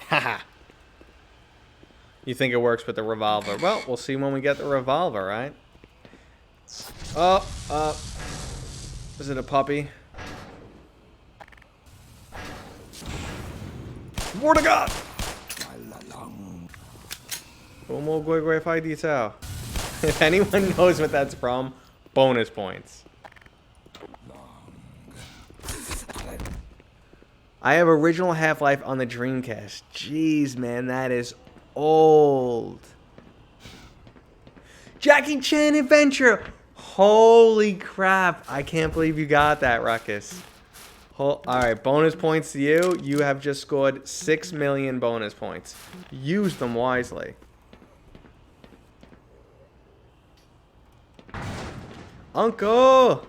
Haha. You think it works with the revolver? Well, we'll see when we get the revolver, right? Oh, is it a puppy? Word of God! If anyone knows what that's from, bonus points. I have original Half-Life on the Dreamcast. Jeez, man, that is old. Jackie Chan Adventure. Holy crap. I can't believe you got that, Ruckus. Alright, bonus points to you. You have just scored 6 million bonus points. Use them wisely. Uncle!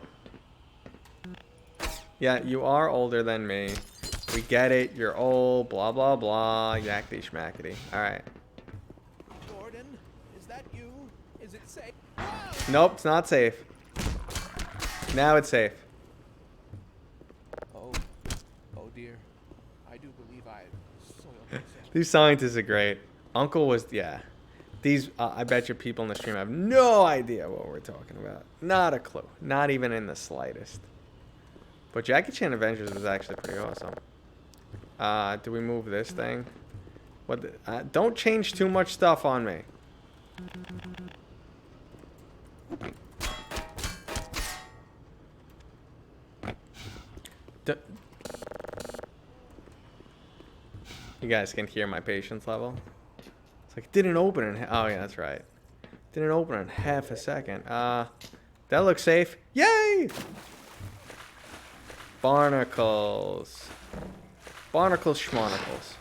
Yeah, you are older than me. We get it. You're old. Blah, blah, blah. Yakety schmackety. Alright. Gordon, is that you? Is it safe? Nope, it's not safe. Now it's safe. Oh dear. I do believe I soiled myself. These scientists are great. Uncle was, yeah. These, I bet you people in the stream have no idea what we're talking about. Not a clue. Not even in the slightest. But Jackie Chan Adventures is actually pretty awesome. Do we move this thing? What? Don't change too much stuff on me. You guys can hear my patience level. It's like, didn't open in. Oh yeah, that's right. Didn't open in half a second. That looks safe. Yay! Barnacles. Barnacles schmonacles.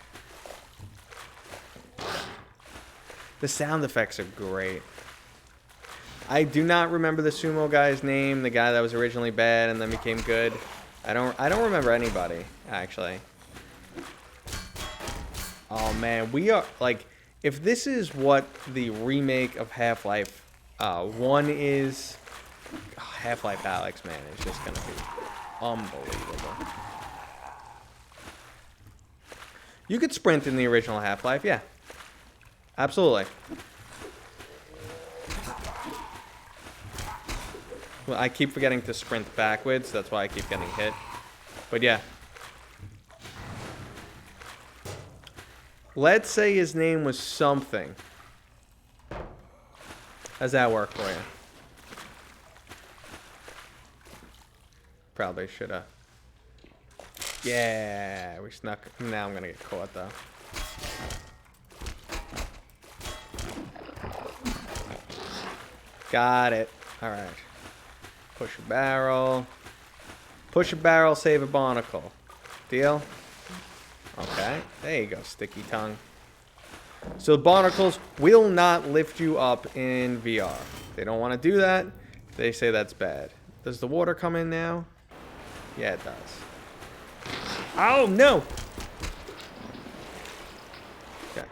The sound effects are great. I do not remember the sumo guy's name, the guy that was originally bad and then became good. I don't remember anybody, actually. Oh man, we are like, if this is what the remake of Half-Life 1 is, Half-Life Alyx, man, it's just gonna be unbelievable. You could sprint in the original Half-Life, yeah. Absolutely. Well, I keep forgetting to sprint backwards. That's why I keep getting hit. But yeah. Let's say his name was something. How's that work for you? Probably should have. Yeah, we snuck. Now I'm going to get caught, though. Got it. All right. Push a barrel. Push a barrel, save a barnacle. Deal? Okay. There you go, sticky tongue. So the barnacles will not lift you up in VR. They don't want to do that. They say that's bad. Does the water come in now? Yeah, it does. Oh, no! Okay.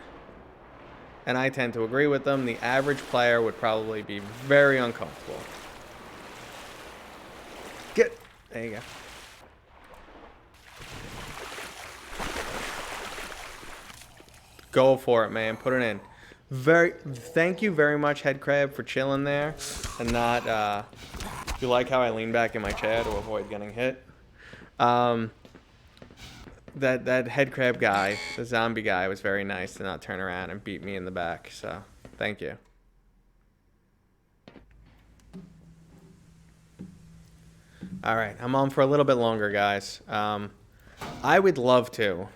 And I tend to agree with them. The average player would probably be very uncomfortable. Get. There you go. Go for it, man. Put it in. Thank you very much, Head Crab, for chilling there and not. You like how I lean back in my chair to avoid getting hit? That Head Crab guy, the zombie guy, was very nice to not turn around and beat me in the back. So thank you. All right, I'm on for a little bit longer, guys. I would love to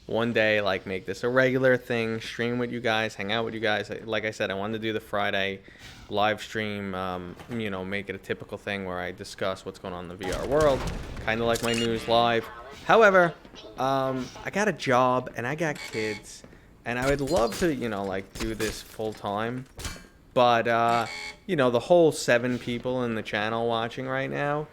one day, like, make this a regular thing, stream with you guys, hang out with you guys. Like I said, I wanted to do the Friday live stream, you know, make it a typical thing where I discuss what's going on in the VR world, kind of like my news live. However, I got a job and I got kids, and I would love to, you know, like, do this full time. But, you know, the whole 7 people in the channel watching right now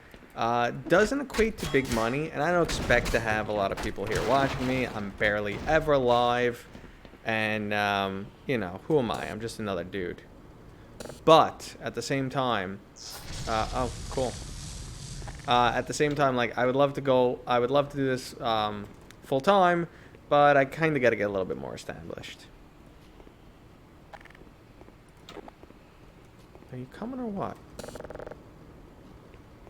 doesn't equate to big money, and I don't expect to have a lot of people here watching me. I'm barely ever live, and, you know, who am I? I'm just another dude. But, at the same time, oh, cool. At the same time, like, I would love to do this full time, but I kind of got to get a little bit more established. Are you coming or what?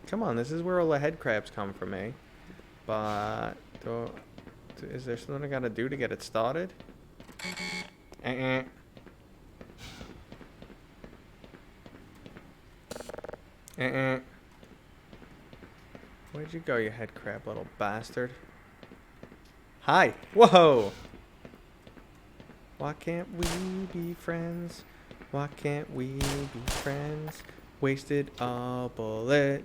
Come on, this is where all the head crabs come from, eh? But is there something I gotta do to get it started? Where'd you go, you head crab, little bastard? Hi! Whoa! Why can't we be friends? Why can't we be friends? Wasted a bullet.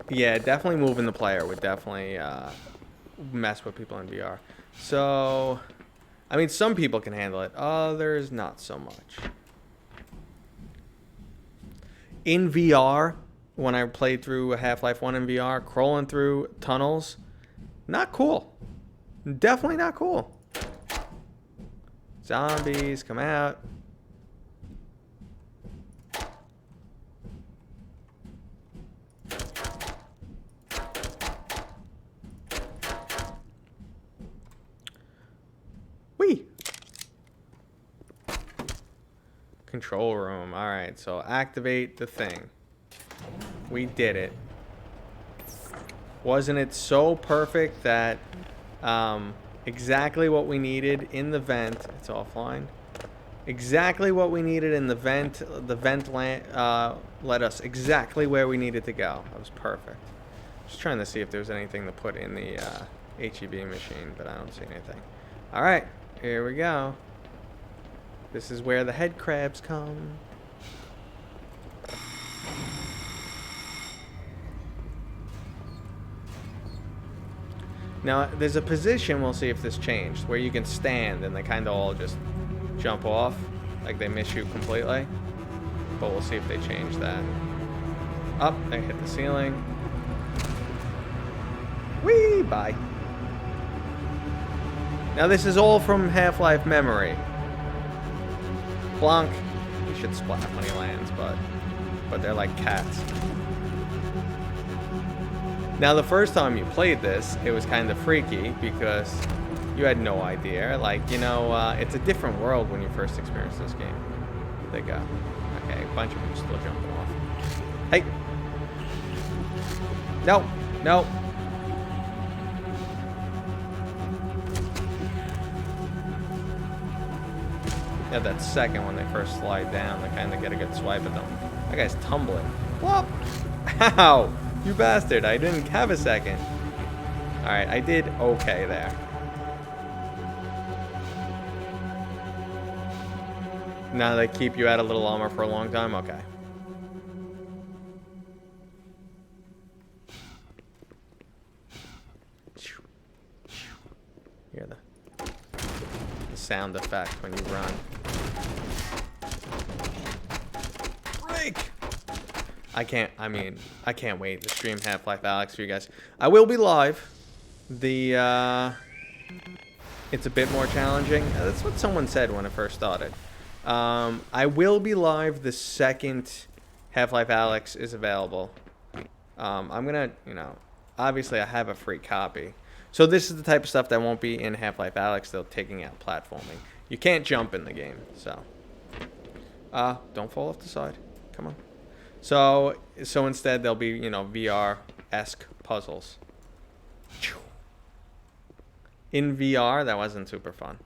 Yeah, definitely moving the player would definitely mess with people in VR. So, I mean, some people can handle it. Others, not so much. In VR, when I played through Half-Life 1 in VR, crawling through tunnels, not cool. Definitely not cool. Zombies, come out. Whee! Control room. Alright, so activate the thing. We did it. Wasn't it so perfect that exactly what we needed in the vent. It's offline. Exactly what we needed in the vent. The vent led us exactly where we needed to go. That was perfect. Just trying to see if there's anything to put in the HEB machine, but I don't see anything. All right, here we go. This is where the head crabs come. Now, there's a position, we'll see if this changed, where you can stand and they kind of all just jump off, like they miss you completely. But we'll see if they change that. Up, they hit the ceiling. Whee! Bye. Now, this is all from Half-Life memory. Plonk. You should splat when he lands, but they're like cats. Now, the first time you played this, it was kind of freaky because you had no idea. Like, you know, it's a different world when you first experience this game. They go. Okay, a bunch of them still jumping off. Hey! No! No! Yeah, that second when they first slide down, they kind of get a good swipe at them. That guy's tumbling. Whoop! Ow! You bastard, I didn't have a second. Alright, I did okay there. Now they keep you at a little armor for a long time? Okay. Hear the sound effect when you run. Break! I can't wait to stream Half-Life Alyx for you guys. I will be live. It's a bit more challenging. That's what someone said when it first started. I will be live the second Half-Life Alyx is available. I'm gonna, you know, obviously I have a free copy. So this is the type of stuff that won't be in Half-Life Alyx. They're taking out platforming. You can't jump in the game, so. Don't fall off the side. Come on. So instead there'll be, you know, VR-esque puzzles. In VR, that wasn't super fun.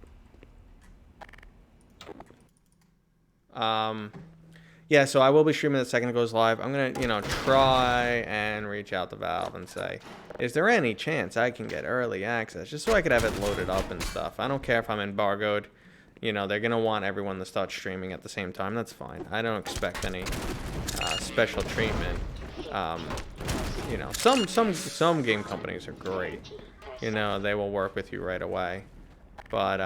Yeah, so I will be streaming the second it goes live. I'm gonna, you know, try and reach out to Valve and say, is there any chance I can get early access? Just so I could have it loaded up and stuff. I don't care if I'm embargoed. You know, they're gonna want everyone to start streaming at the same time. That's fine. I don't expect any special treatment. You know, some game companies are great. You know, they will work with you right away. But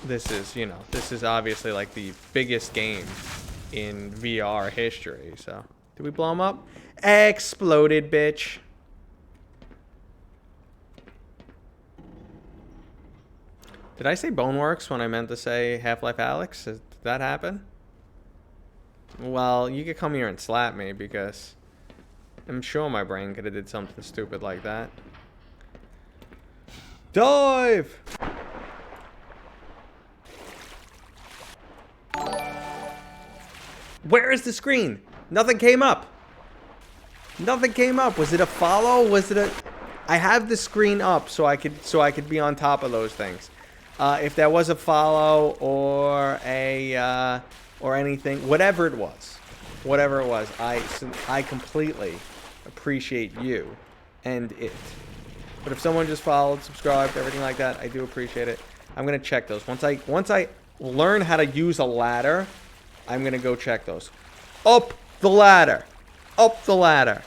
this is, you know, this is obviously like the biggest game in VR history. So, did we blow him up? Exploded, bitch. Did I say Boneworks when I meant to say Half-Life Alyx? Did that happen? Well, you could come here and slap me because I'm sure my brain could have did something stupid like that. Dive! Where is the screen? Nothing came up. Nothing came up. Was it a follow? Was it a... I have the screen up so I could be on top of those things. If there was a follow or a or anything, whatever it was, I completely appreciate you and it. But if someone just followed, subscribed, everything like that, I do appreciate it. I'm gonna check those once I learn how to use a ladder. I'm gonna go check those. Up the ladder, up the ladder.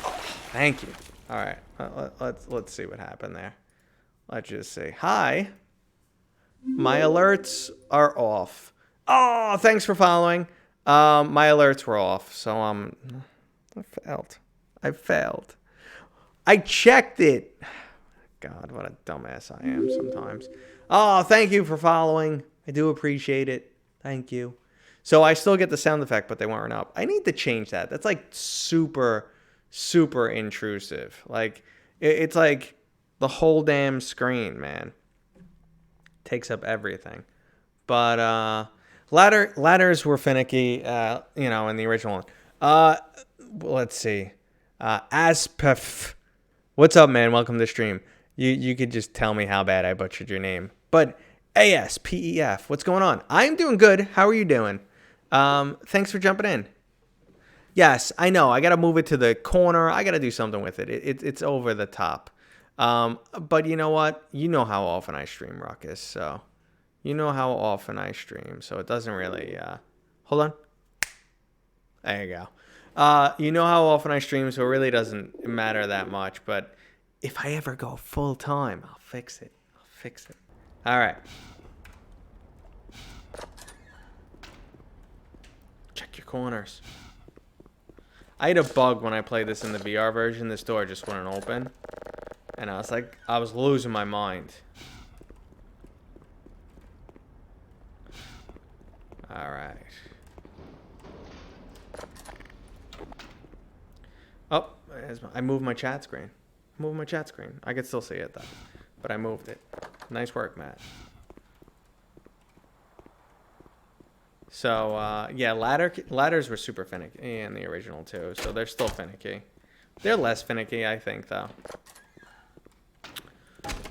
Oh, thank you. All right, let's see what happened there. Let's just say hi. My alerts are off. Oh, thanks for following. My alerts were off, so I failed. I checked it. God, what a dumbass I am sometimes. Oh, thank you for following. I do appreciate it. Thank you. So I still get the sound effect, but they weren't up. I need to change that. That's like super intrusive. Like it's like the whole damn screen, man. Takes up everything. But ladders were finicky, you know, in the original one. Let's see. Aspef. What's up, man? Welcome to the stream. You could just tell me how bad I butchered your name. But ASPEF, what's going on? I'm doing good. How are you doing? Thanks for jumping in. Yes, I know. I got to move it to the corner. I got to do something with it. It's over the top. But you know what? You know how often I stream Ruckus, so... You know how often I stream, so it doesn't really... Hold on. There you go. You know how often I stream, so it really doesn't matter that much. But if I ever go full time, I'll fix it. All right. Check your corners. I had a bug when I played this in the VR version. This door just wouldn't open. And I was losing my mind. All right. I moved my chat screen. I could still see it, though. But I moved it. Nice work, Matt. So, yeah, ladders were super finicky in the original, too. So they're still finicky. They're less finicky, I think, though.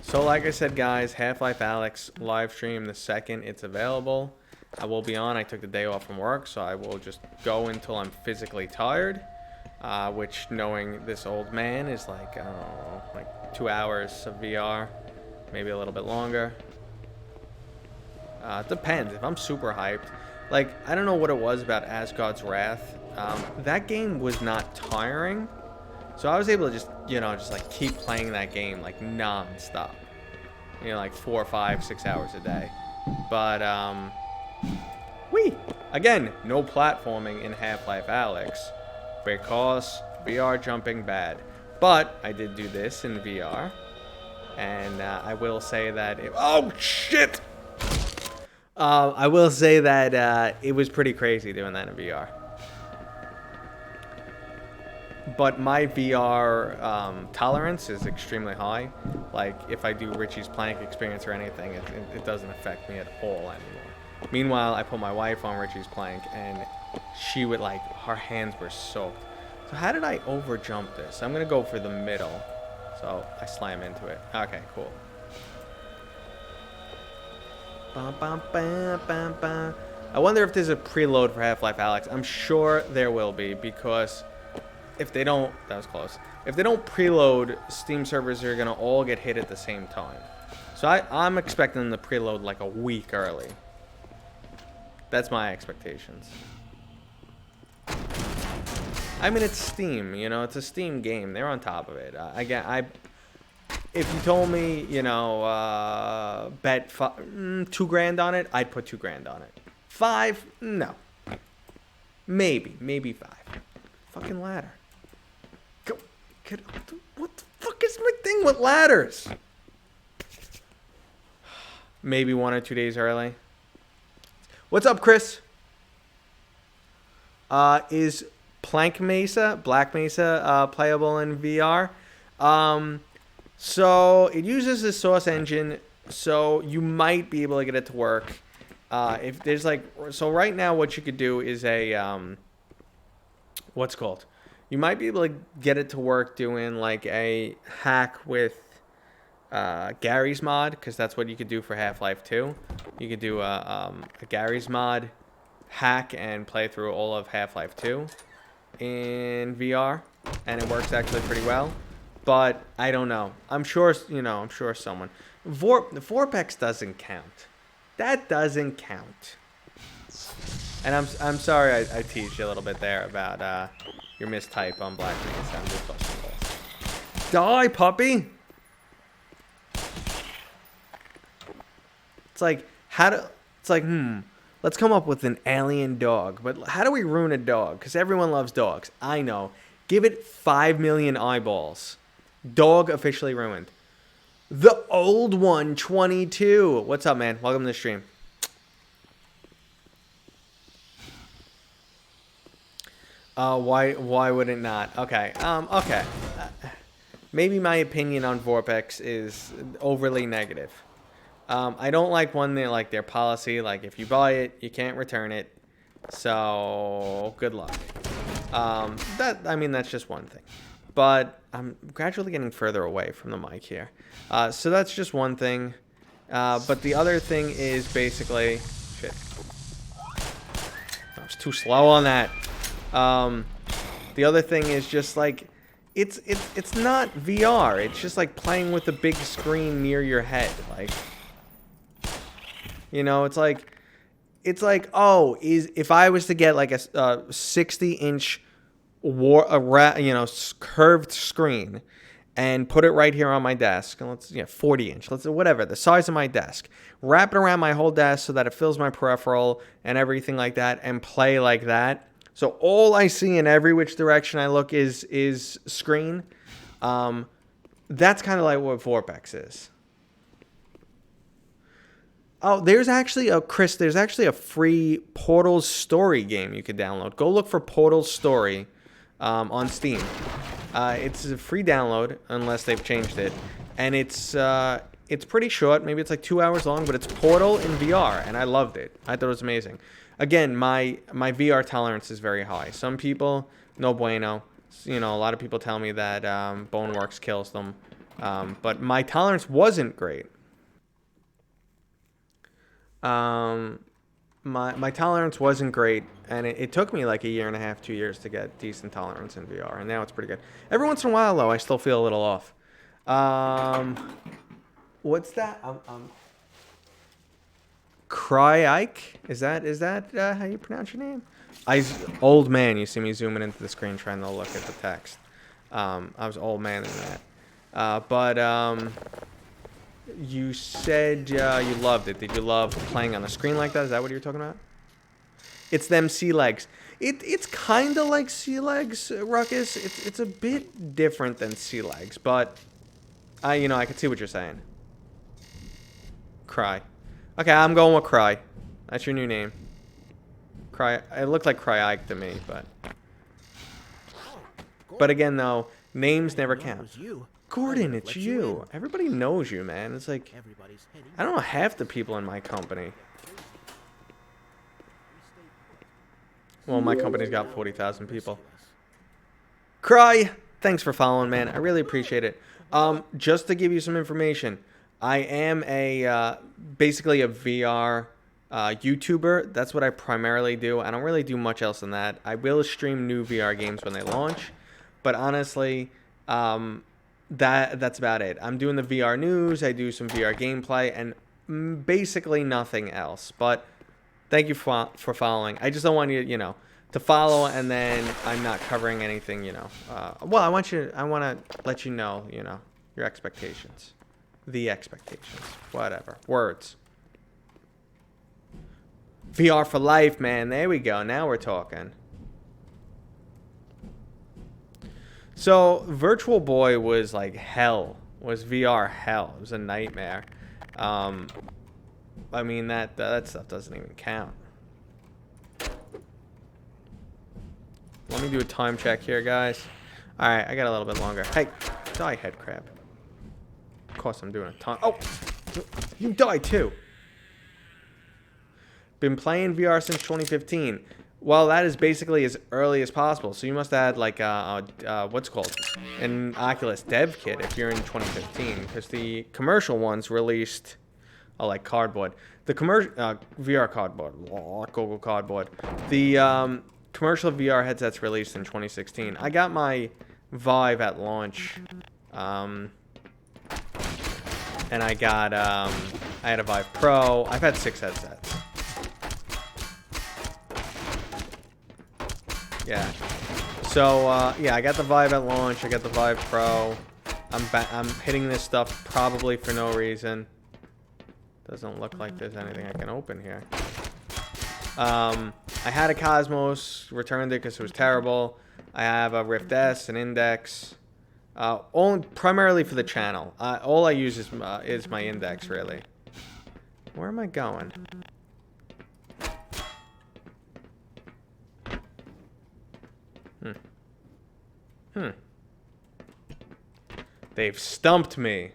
So, like I said, guys, Half-Life Alyx live stream the second it's available. I will be on. I took the day off from work, so I will just go until I'm physically tired. Which, knowing this old man, is like, I don't know, like 2 hours of VR. Maybe a little bit longer. It depends. If I'm super hyped. Like, I don't know what it was about Asgard's Wrath. That game was not tiring. So I was able to just, just like keep playing that game like non-stop. Like 4, 5, 6 hours a day. But, again, no platforming in Half-Life Alyx because VR jumping bad. But I did do this in VR. And I will say that oh shit! I will say that it was pretty crazy doing that in VR. But my VR tolerance is extremely high. Like, if I do Richie's Plank experience or anything, it doesn't affect me at all anymore. Meanwhile, I put my wife on Richie's Plank, and she would, like, her hands were soaked. So how did I overjump this? I'm going to go for the middle. So I slam into it. Okay, cool. I wonder if there's a preload for Half-Life Alyx. I'm sure there will be, because if they don't, that was close. If they don't preload, Steam servers are gonna all get hit at the same time. So I'm expecting them to preload like a week early. That's my expectations. I mean, it's Steam, it's a Steam game. They're on top of it. If you told me, bet $2,000 on it, I'd put $2,000 on it. 5? No. Maybe 5. Fucking ladder. Go. What the fuck is my thing with ladders? Maybe 1 or 2 days early. What's up, Chris? Is Black Mesa playable in VR? So it uses the Source engine, so you might be able to get it to work. If there's so right now what you could do is what's called? You might be able to get it to work doing like a hack with Gary's mod, because that's what you could do for Half-Life 2. You could do a Gary's mod hack and play through all of Half-Life 2 in VR, and it works actually pretty well. But I don't know. I'm sure someone. Vorpex doesn't count. That doesn't count. And I'm sorry I teased you a little bit there about your mistype on Black Mesa. I'm just busting balls. Die, puppy! It's like, let's come up with an alien dog. But how do we ruin a dog? Because everyone loves dogs. I know. Give it 5 million eyeballs. Dog officially ruined. The old one, 22. What's up, man? Welcome to the stream. Why would it not? Okay. Okay. Maybe my opinion on Vorpex is overly negative. I don't like their policy. Like, if you buy it, you can't return it. So good luck. That's just one thing. But I'm gradually getting further away from the mic here. So that's just one thing. But the other thing is basically... Shit. I was too slow on that. The other thing is just like... It's not VR. It's just like playing with a big screen near your head. Like... It's like, oh, if I was to get like a 60-inch... curved screen and put it right here on my desk, and 40-inch, whatever, the size of my desk, wrap it around my whole desk so that it fills my peripheral and everything like that, and play like that. So all I see in every which direction I look is screen. That's kind of like what Vorpex is. Oh, there's actually a free Portal Story game you could download. Go look for Portal Story on Steam. It's a free download unless they've changed it, and it's pretty short. Maybe it's like 2 hours long, but it's Portal in VR, and I loved it. I thought it was amazing. Again, my VR tolerance is very high. Some people, no bueno. You know, a lot of people tell me that Boneworks kills them, but my tolerance wasn't great. My tolerance wasn't great, and it took me like 1.5 years, 2 years to get decent tolerance in VR, and now it's pretty good. Every once in a while, though, I still feel a little off. What's that? Cry-Ike? Is that how you pronounce your name? Old man, you see me zooming into the screen trying to look at the text. I was old man in that. But you said you loved it. Did you love playing on a screen like that? Is that what you're talking about? It's them sea legs. It's kind of like sea legs, Ruckus. It's a bit different than sea legs, but I can see what you're saying. Cry. Okay, I'm going with Cry. That's your new name. Cry. It looked like Cry-Ike to me, but again though, names never count. Gordon, it's you. Everybody knows you, man. It's like I don't know half the people in my company. Well, my company's got 40,000 people. Cry, thanks for following, man. I really appreciate it. Just to give you some information, I am basically a VR YouTuber. That's what I primarily do. I don't really do much else than that. I will stream new VR games when they launch, but honestly, that's about it. I'm doing the VR news. I do some VR gameplay and basically nothing else. But thank you for following. I just don't want you, to follow and then I'm not covering anything, Well, I want to let you know, your expectations. The expectations. Whatever. Words. VR for life, man. There we go. Now we're talking. So, Virtual Boy was like hell. Was VR hell. It was a nightmare. I mean, that stuff doesn't even count. Let me do a time check here, guys. Alright, I got a little bit longer. Hey, die, head crab. Of course I'm doing a ton. Oh! You died too! Been playing VR since 2015. Well, that is basically as early as possible. So you must have had like what's it called? An Oculus dev kit if you're in 2015. Because the commercial ones released like cardboard. The commercial VR cardboard. Google Cardboard. The commercial VR headsets released in 2016. I got my Vive at launch. And I got I had a Vive Pro. I've had 6 headsets. Yeah. So yeah, I got the Vive at launch. I got the Vive Pro. I'm hitting this stuff probably for no reason. Doesn't look like there's anything I can open here. I had a Cosmos, returned it because it was terrible. I have a Rift S, an Index. Only primarily for the channel. All I use is my Index, really. Where am I going? They've stumped me.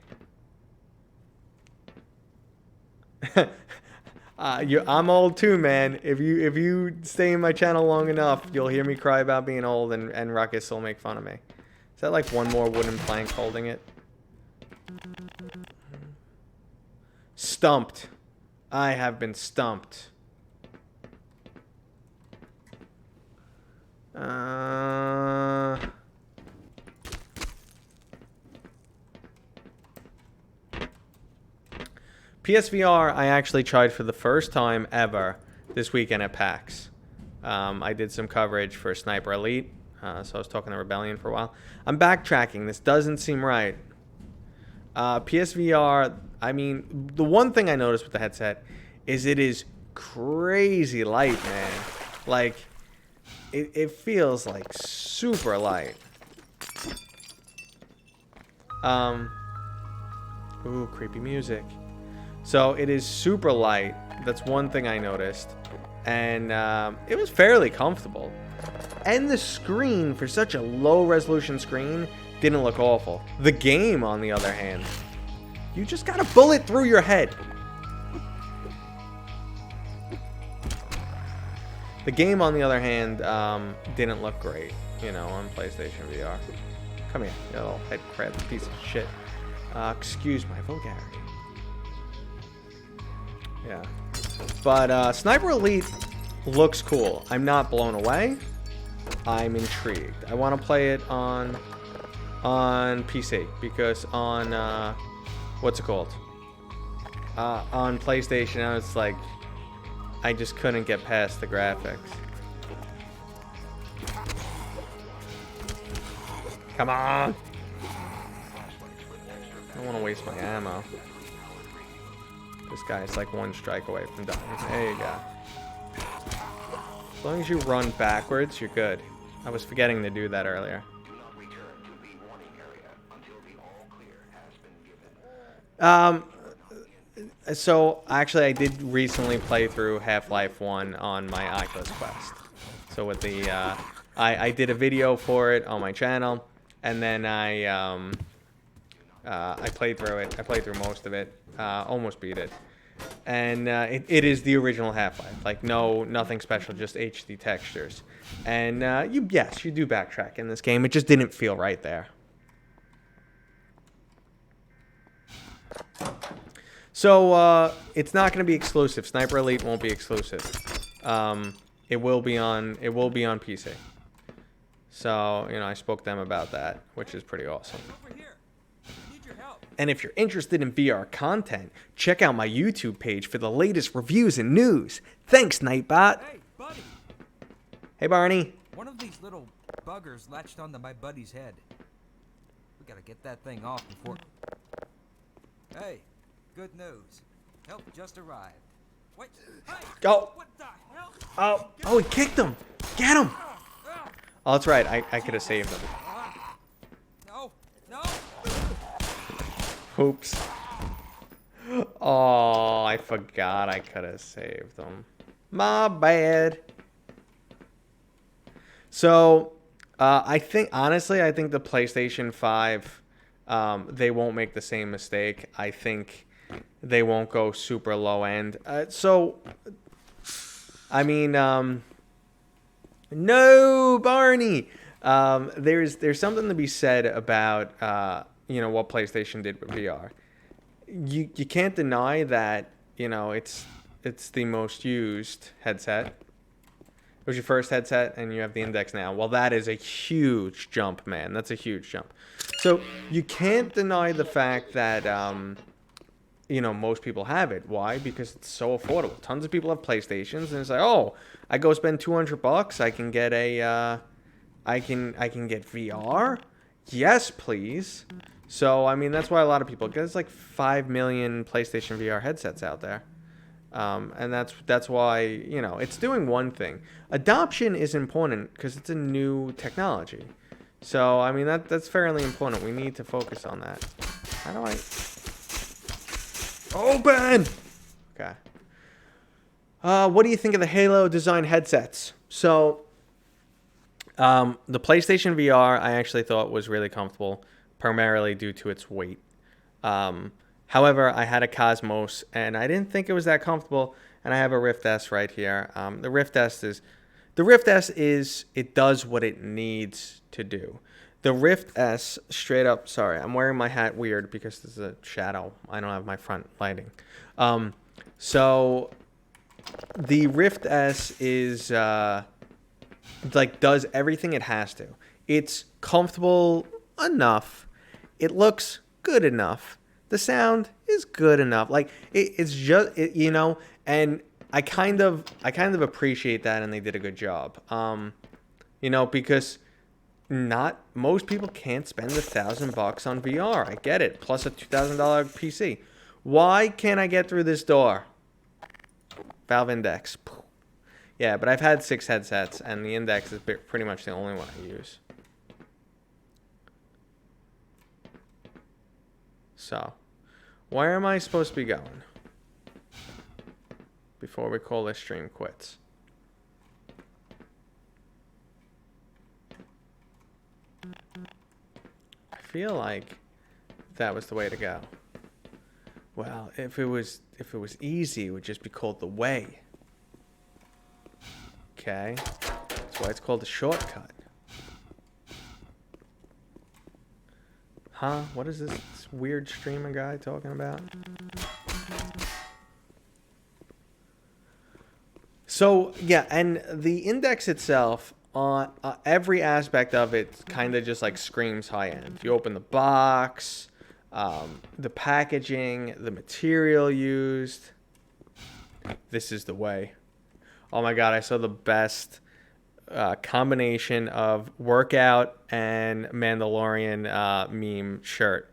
I'm old too, man. If you stay in my channel long enough, you'll hear me cry about being old, and Ruckus will make fun of me. Is that like one more wooden plank holding it? Stumped. I have been stumped. PSVR, I actually tried for the first time ever this weekend at PAX. I did some coverage for Sniper Elite, so I was talking to Rebellion for a while. I'm backtracking. This doesn't seem right. PSVR, I mean, the one thing I noticed with the headset is it is crazy light, man. Like, it feels like super light. Ooh, creepy music. So it is super light. That's one thing I noticed. And it was fairly comfortable. And the screen, for such a low resolution screen, didn't look awful. The game, on the other hand, you just got a bullet through your head. The game, on the other hand, didn't look great, you know, on PlayStation VR. Come here, you little head crab piece of shit. Excuse my vulgarity. Yeah. But Sniper Elite looks cool. I'm not blown away. I'm intrigued. I want to play it on PC because on what's it called? On PlayStation, I was like, I just couldn't get past the graphics. Come on! I don't want to waste my ammo. This guy's like one strike away from dying. There you go. As long as you run backwards, you're good. I was forgetting to do that earlier. So actually I did recently play through Half-Life 1 on my Oculus Quest. So with the I did a video for it on my channel, and then I played through it. I played through most of it. Almost beat it. And it is the original Half-Life. Like, nothing special, just HD textures. And yes, you do backtrack in this game. It just didn't feel right there. So it's not going to be exclusive. Sniper Elite won't be exclusive. It will be on PC. So, you know, I spoke to them about that, which is pretty awesome. And if you're interested in VR content, check out my YouTube page for the latest reviews and news. Thanks, Nightbot. Hey, buddy. Hey, Barney. One of these little buggers latched onto my buddy's head. We gotta get that thing off before... Hey, good news. Help just arrived. Wait, hey! Go! What the hell? Oh, he kicked him! Get him! Oh, that's right. I could have saved him. No, no! Oops. Oh, I forgot I could have saved them. My bad. So, I think, honestly, I think the PlayStation 5, they won't make the same mistake. I think they won't go super low end. So, I mean, no, Barney. There's something to be said about, you know, what PlayStation did with VR. You can't deny that, you know, it's the most used headset. It was your first headset, and you have the Index now. Well, that is a huge jump, man. That's a huge jump. So you can't deny the fact that, you know, most people have it. Why? Because it's so affordable. Tons of people have PlayStations, and it's like, oh, I go spend $200. I can get a, I can get VR. Yes, please. So I mean, that's why a lot of people. There's like 5 million PlayStation VR headsets out there. And that's why, you know, it's doing one thing. Adoption is important because it's a new technology. So, I mean, that's fairly important. We need to focus on that. How do I... Open! Okay. What do you think of the Halo design headsets? So, the PlayStation VR, I actually thought was really comfortable, primarily due to its weight. However, I had a Cosmos, and I didn't think it was that comfortable, and I have a Rift S right here. The Rift S is, it does what it needs to do. The Rift S, straight up, sorry, I'm wearing my hat weird because this is a shadow. I don't have my front lighting. So, the Rift S is, like, does everything it has to. It's comfortable enough. It looks good enough. The sound is good enough. Like, it's just, you know, and I kind of appreciate that, and they did a good job. You know, because not most people can't spend $1,000 on VR. I get it. Plus a $2,000 PC. Why can't I get through this door? Valve Index. Yeah, but I've had 6 headsets, and the Index is pretty much the only one I use. So, where am I supposed to be going? Before we call this stream quits. feel like that was the way to go. Well, if it was easy, it would just be called the way. Okay. That's why it's called a shortcut. Huh? What is this weird streamer guy talking about? So, yeah, and the index itself, on every aspect of it kind of just like screams high end. You open the box, the packaging, the material used. This is the way. Oh my god, I saw the best combination of workout and Mandalorian meme shirt.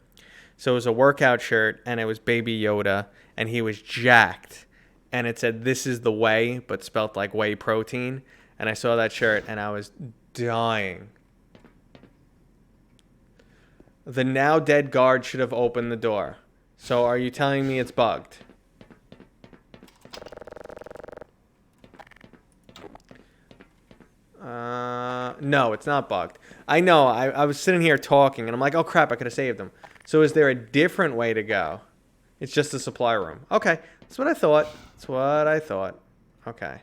So it was a workout shirt, and it was Baby Yoda, and he was jacked. And it said, "This is the way," but spelt like whey protein. And I saw that shirt, and I was dying. The now dead guard should have opened the door. So are you telling me it's bugged? No, it's not bugged. I know, I was sitting here talking, and I'm like, oh crap, I could have saved him. So is there a different way to go? It's just a supply room. Okay, that's what I thought. That's what I thought. Okay.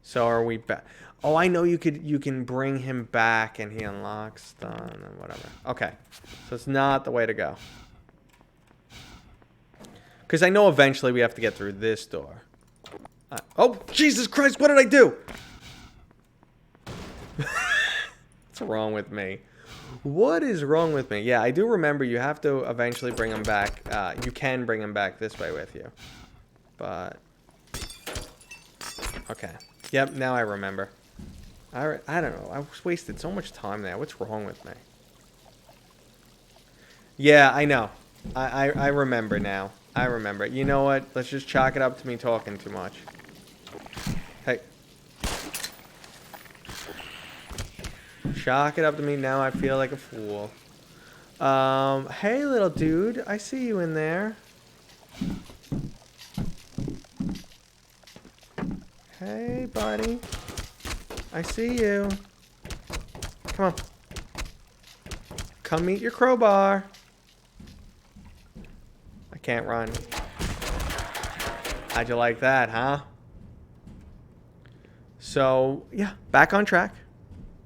So are we back? Oh, I know you can bring him back, and he unlocks done and whatever. Okay, so it's not the way to go. Because I know eventually we have to get through this door. Oh, Jesus Christ, what did I do? What's wrong with me? What is wrong with me? Yeah, I do remember you have to eventually bring him back. You can bring him back this way with you. But... okay. Yep, now I remember. I don't know. I wasted so much time there. What's wrong with me? Yeah, I know. I remember now. I remember. You know what? Let's just chalk it up to me talking too much. Hey. Chalk it up to me. Now I feel like a fool. Hey, little dude. I see you in there. Hey, buddy. I see you. Come on. Come meet your crowbar. I can't run. How'd you like that, huh? So, yeah, back on track.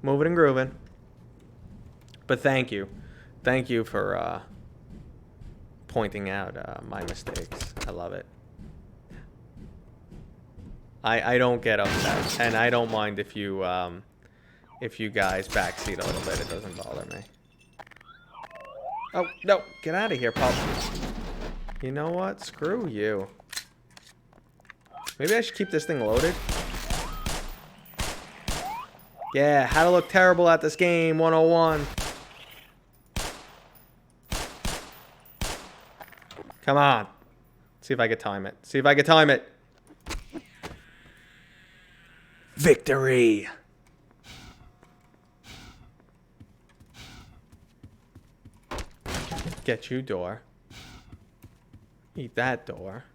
Moving and grooving. But thank you. Thank you for pointing out my mistakes. I love it. I don't get upset, and I don't mind if you guys backseat a little bit. It doesn't bother me. Oh, no. Get out of here, pup. You know what? Screw you. Maybe I should keep this thing loaded. Yeah, how to look terrible at this game, 101. Come on. See if I can time it. See if I can time it. Victory! Get you, door. Eat that door.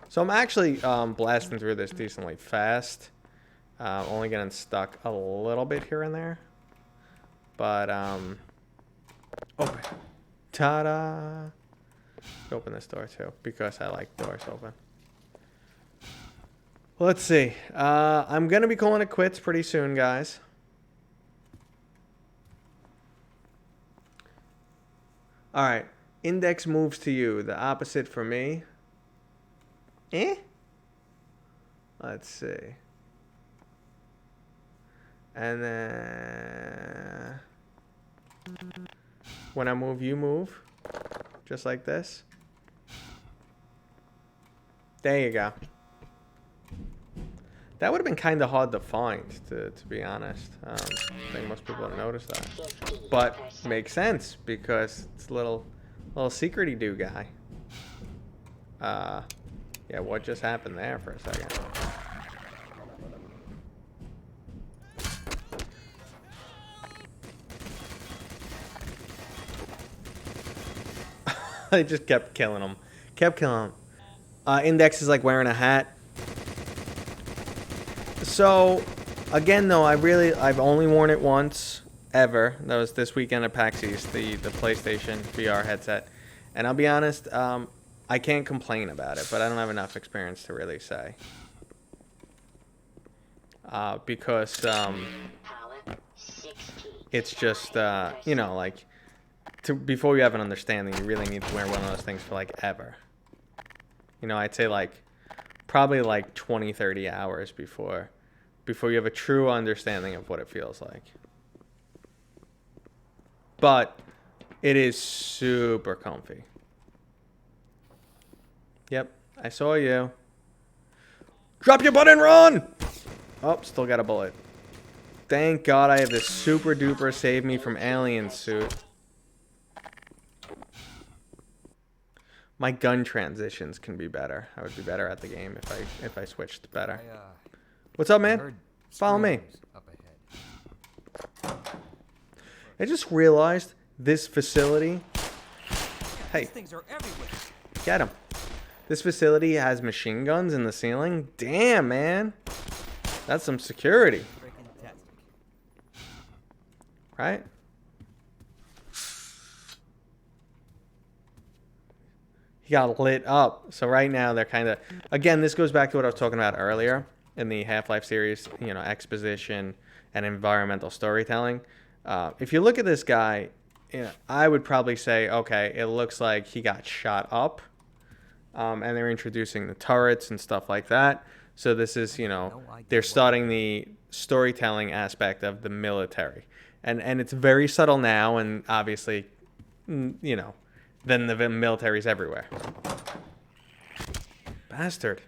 So I'm actually blasting through this decently fast. Only getting stuck a little bit here and there. But, open. Ta-da! Open this door too, because I like doors open. Let's see. I'm going to be calling it quits pretty soon, guys. Alright. Index moves to you. The opposite for me. Eh? Let's see. And then... when I move, you move. Just like this. There you go. That would have been kind of hard to find, to be honest. I think most people have noticed that. But makes sense, because it's a little secret-y do guy. Yeah, what just happened there for a second? I just kept killing him. Kept killing him. Index is like wearing a hat. So, again though, I've only worn it once, ever. That was this weekend at PAX East, the PlayStation VR headset. And I'll be honest, I can't complain about it, but I don't have enough experience to really say. Because it's just, you know, like, before you have an understanding, you really need to wear one of those things for, like, ever. You know, I'd say, like, probably, like, 20, 30 hours before you have a true understanding of what it feels like. But it is super comfy. Yep, I saw you. Drop your butt and run! Oh, still got a bullet. Thank God I have this super duper save me from alien suit. My gun transitions can be better. I would be better at the game if I switched better. What's up, man? Follow me. I just realized this facility. Hey, get him. This facility has machine guns in the ceiling. Damn, man. That's some security. Right? He got lit up. So right now they're kind of... Again, this goes back to what I was talking about earlier in the Half-Life series. You know, exposition and environmental storytelling. If you look at this guy, you know, I would probably say, okay, it looks like he got shot up. And they're introducing the turrets and stuff like that. So this is, you know, they're starting the storytelling aspect of the military. And it's very subtle now, and obviously, you know, then the military's everywhere. Bastard.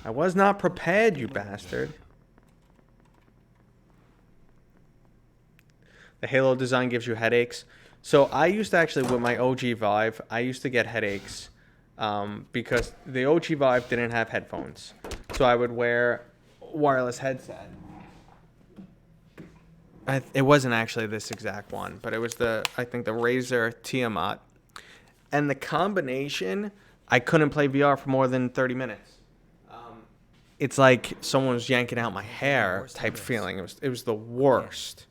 I was not prepared, you bastard. The Halo design gives you headaches. So I used to actually, with my OG Vive, I used to get headaches because the OG Vive didn't have headphones. So I would wear wireless headset. It wasn't actually this exact one, but it was I think the Razer Tiamat. And the combination, I couldn't play VR for more than 30 minutes. It's like someone was yanking out my hair type feeling. It was the worst.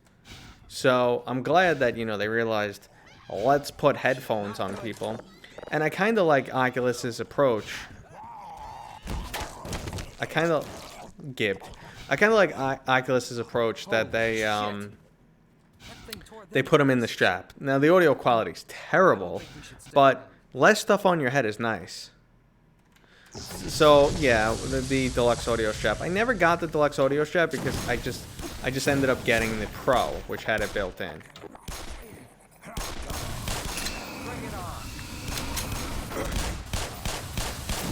So I'm glad that, you know, they realized, let's put headphones on people. And I kind of like Oculus's approach. I kind of like Oculus's approach that they put them in the strap. Now the audio quality is terrible, but less stuff on your head is nice. So yeah, the deluxe audio strap. I never got the deluxe audio strap because I just ended up getting the Pro, which had it built in.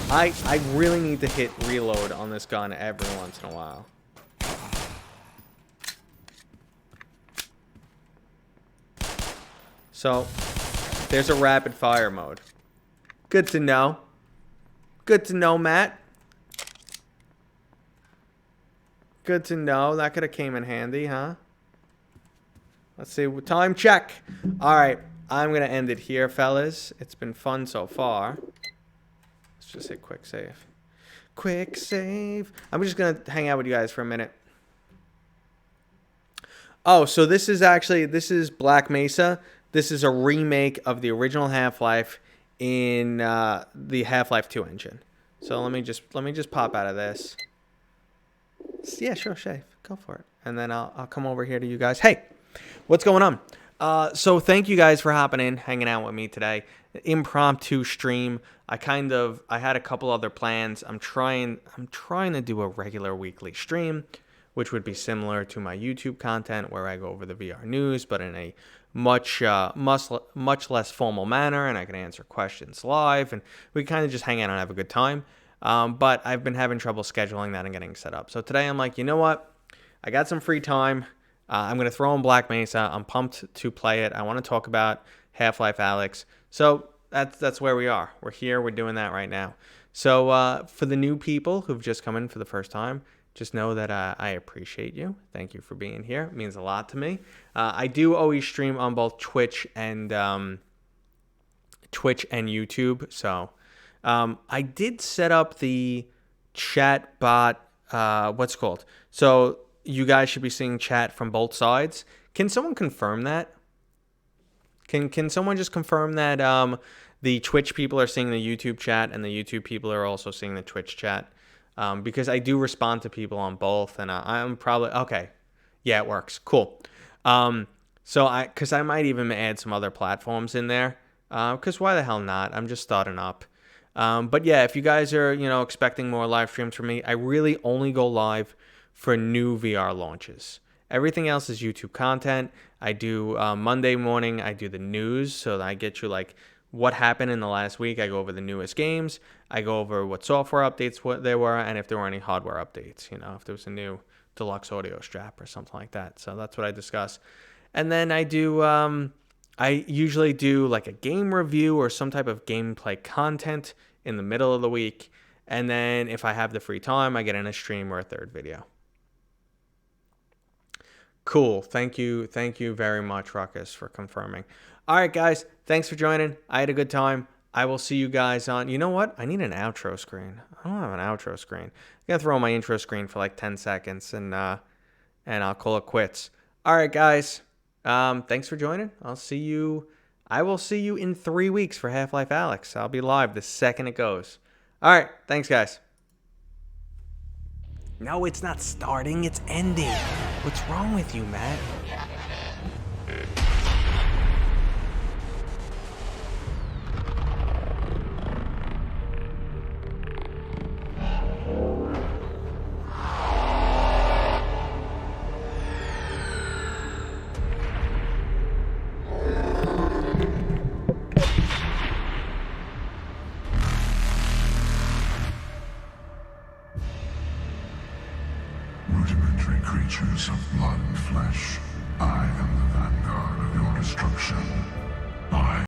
I really need to hit reload on this gun every once in a while. So, there's a rapid fire mode. Good to know. Good to know, Matt. Good to know. That could have came in handy, huh? Let's see. Time check. All right. I'm going to end it here, fellas. It's been fun so far. Let's just hit quick save. Quick save. I'm just going to hang out with you guys for a minute. Oh, so this is Black Mesa. This is a remake of the original Half-Life in the Half-Life 2 engine. So let me just pop out of this. Yeah, sure, Shay. Go for it. And then I'll come over here to you guys. Hey, what's going on? So thank you guys for hopping in, hanging out with me today. Impromptu stream. I had a couple other plans. I'm trying to do a regular weekly stream, which would be similar to my YouTube content where I go over the VR news, but in a much less formal manner, and I can answer questions live, and we kind of just hang out and have a good time. But I've been having trouble scheduling that and getting set up. So today I'm like, you know what? I got some free time. I'm going to throw in Black Mesa. I'm pumped to play it. I want to talk about Half-Life Alyx. So that's where we are. We're here. We're doing that right now. So for the new people who've just come in for the first time, just know that I appreciate you. Thank you for being here. It means a lot to me. I do always stream on both Twitch and YouTube. So I did set up the chat bot. What's it called? So you guys should be seeing chat from both sides. Can someone confirm that? Can someone just confirm that the Twitch people are seeing the YouTube chat and the YouTube people are also seeing the Twitch chat? Because I do respond to people on both, and I'm probably okay. Yeah, it works. Cool. Because I might even add some other platforms in there. Because why the hell not? I'm just starting up. But yeah, if you guys are, expecting more live streams from me, I really only go live for new VR launches. Everything else is YouTube content. I do Monday morning, I do the news, so that I get you like what happened in the last week. I go over the newest games. I go over what software updates what there were, and if there were any hardware updates, if there was a new deluxe audio strap or something like that. So that's what I discuss. And then I do, I usually do like a game review or some type of gameplay content in the middle of the week. And then if I have the free time, I get in a stream or a third video. Cool. Thank you. Thank you very much, Ruckus, for confirming. All right, guys. Thanks for joining. I had a good time. I will see you guys on... You know what? I need an outro screen. I don't have an outro screen. I'm going to throw on my intro screen for like 10 seconds and I'll call it quits. All right, guys. Thanks for joining. I will see you in 3 weeks for Half-Life Alyx. I'll be live the second it goes. All right. Thanks, guys. No, it's not starting. It's ending. What's wrong with you, Matt? Rudimentary creatures of blood and flesh, I am the vanguard of your destruction. I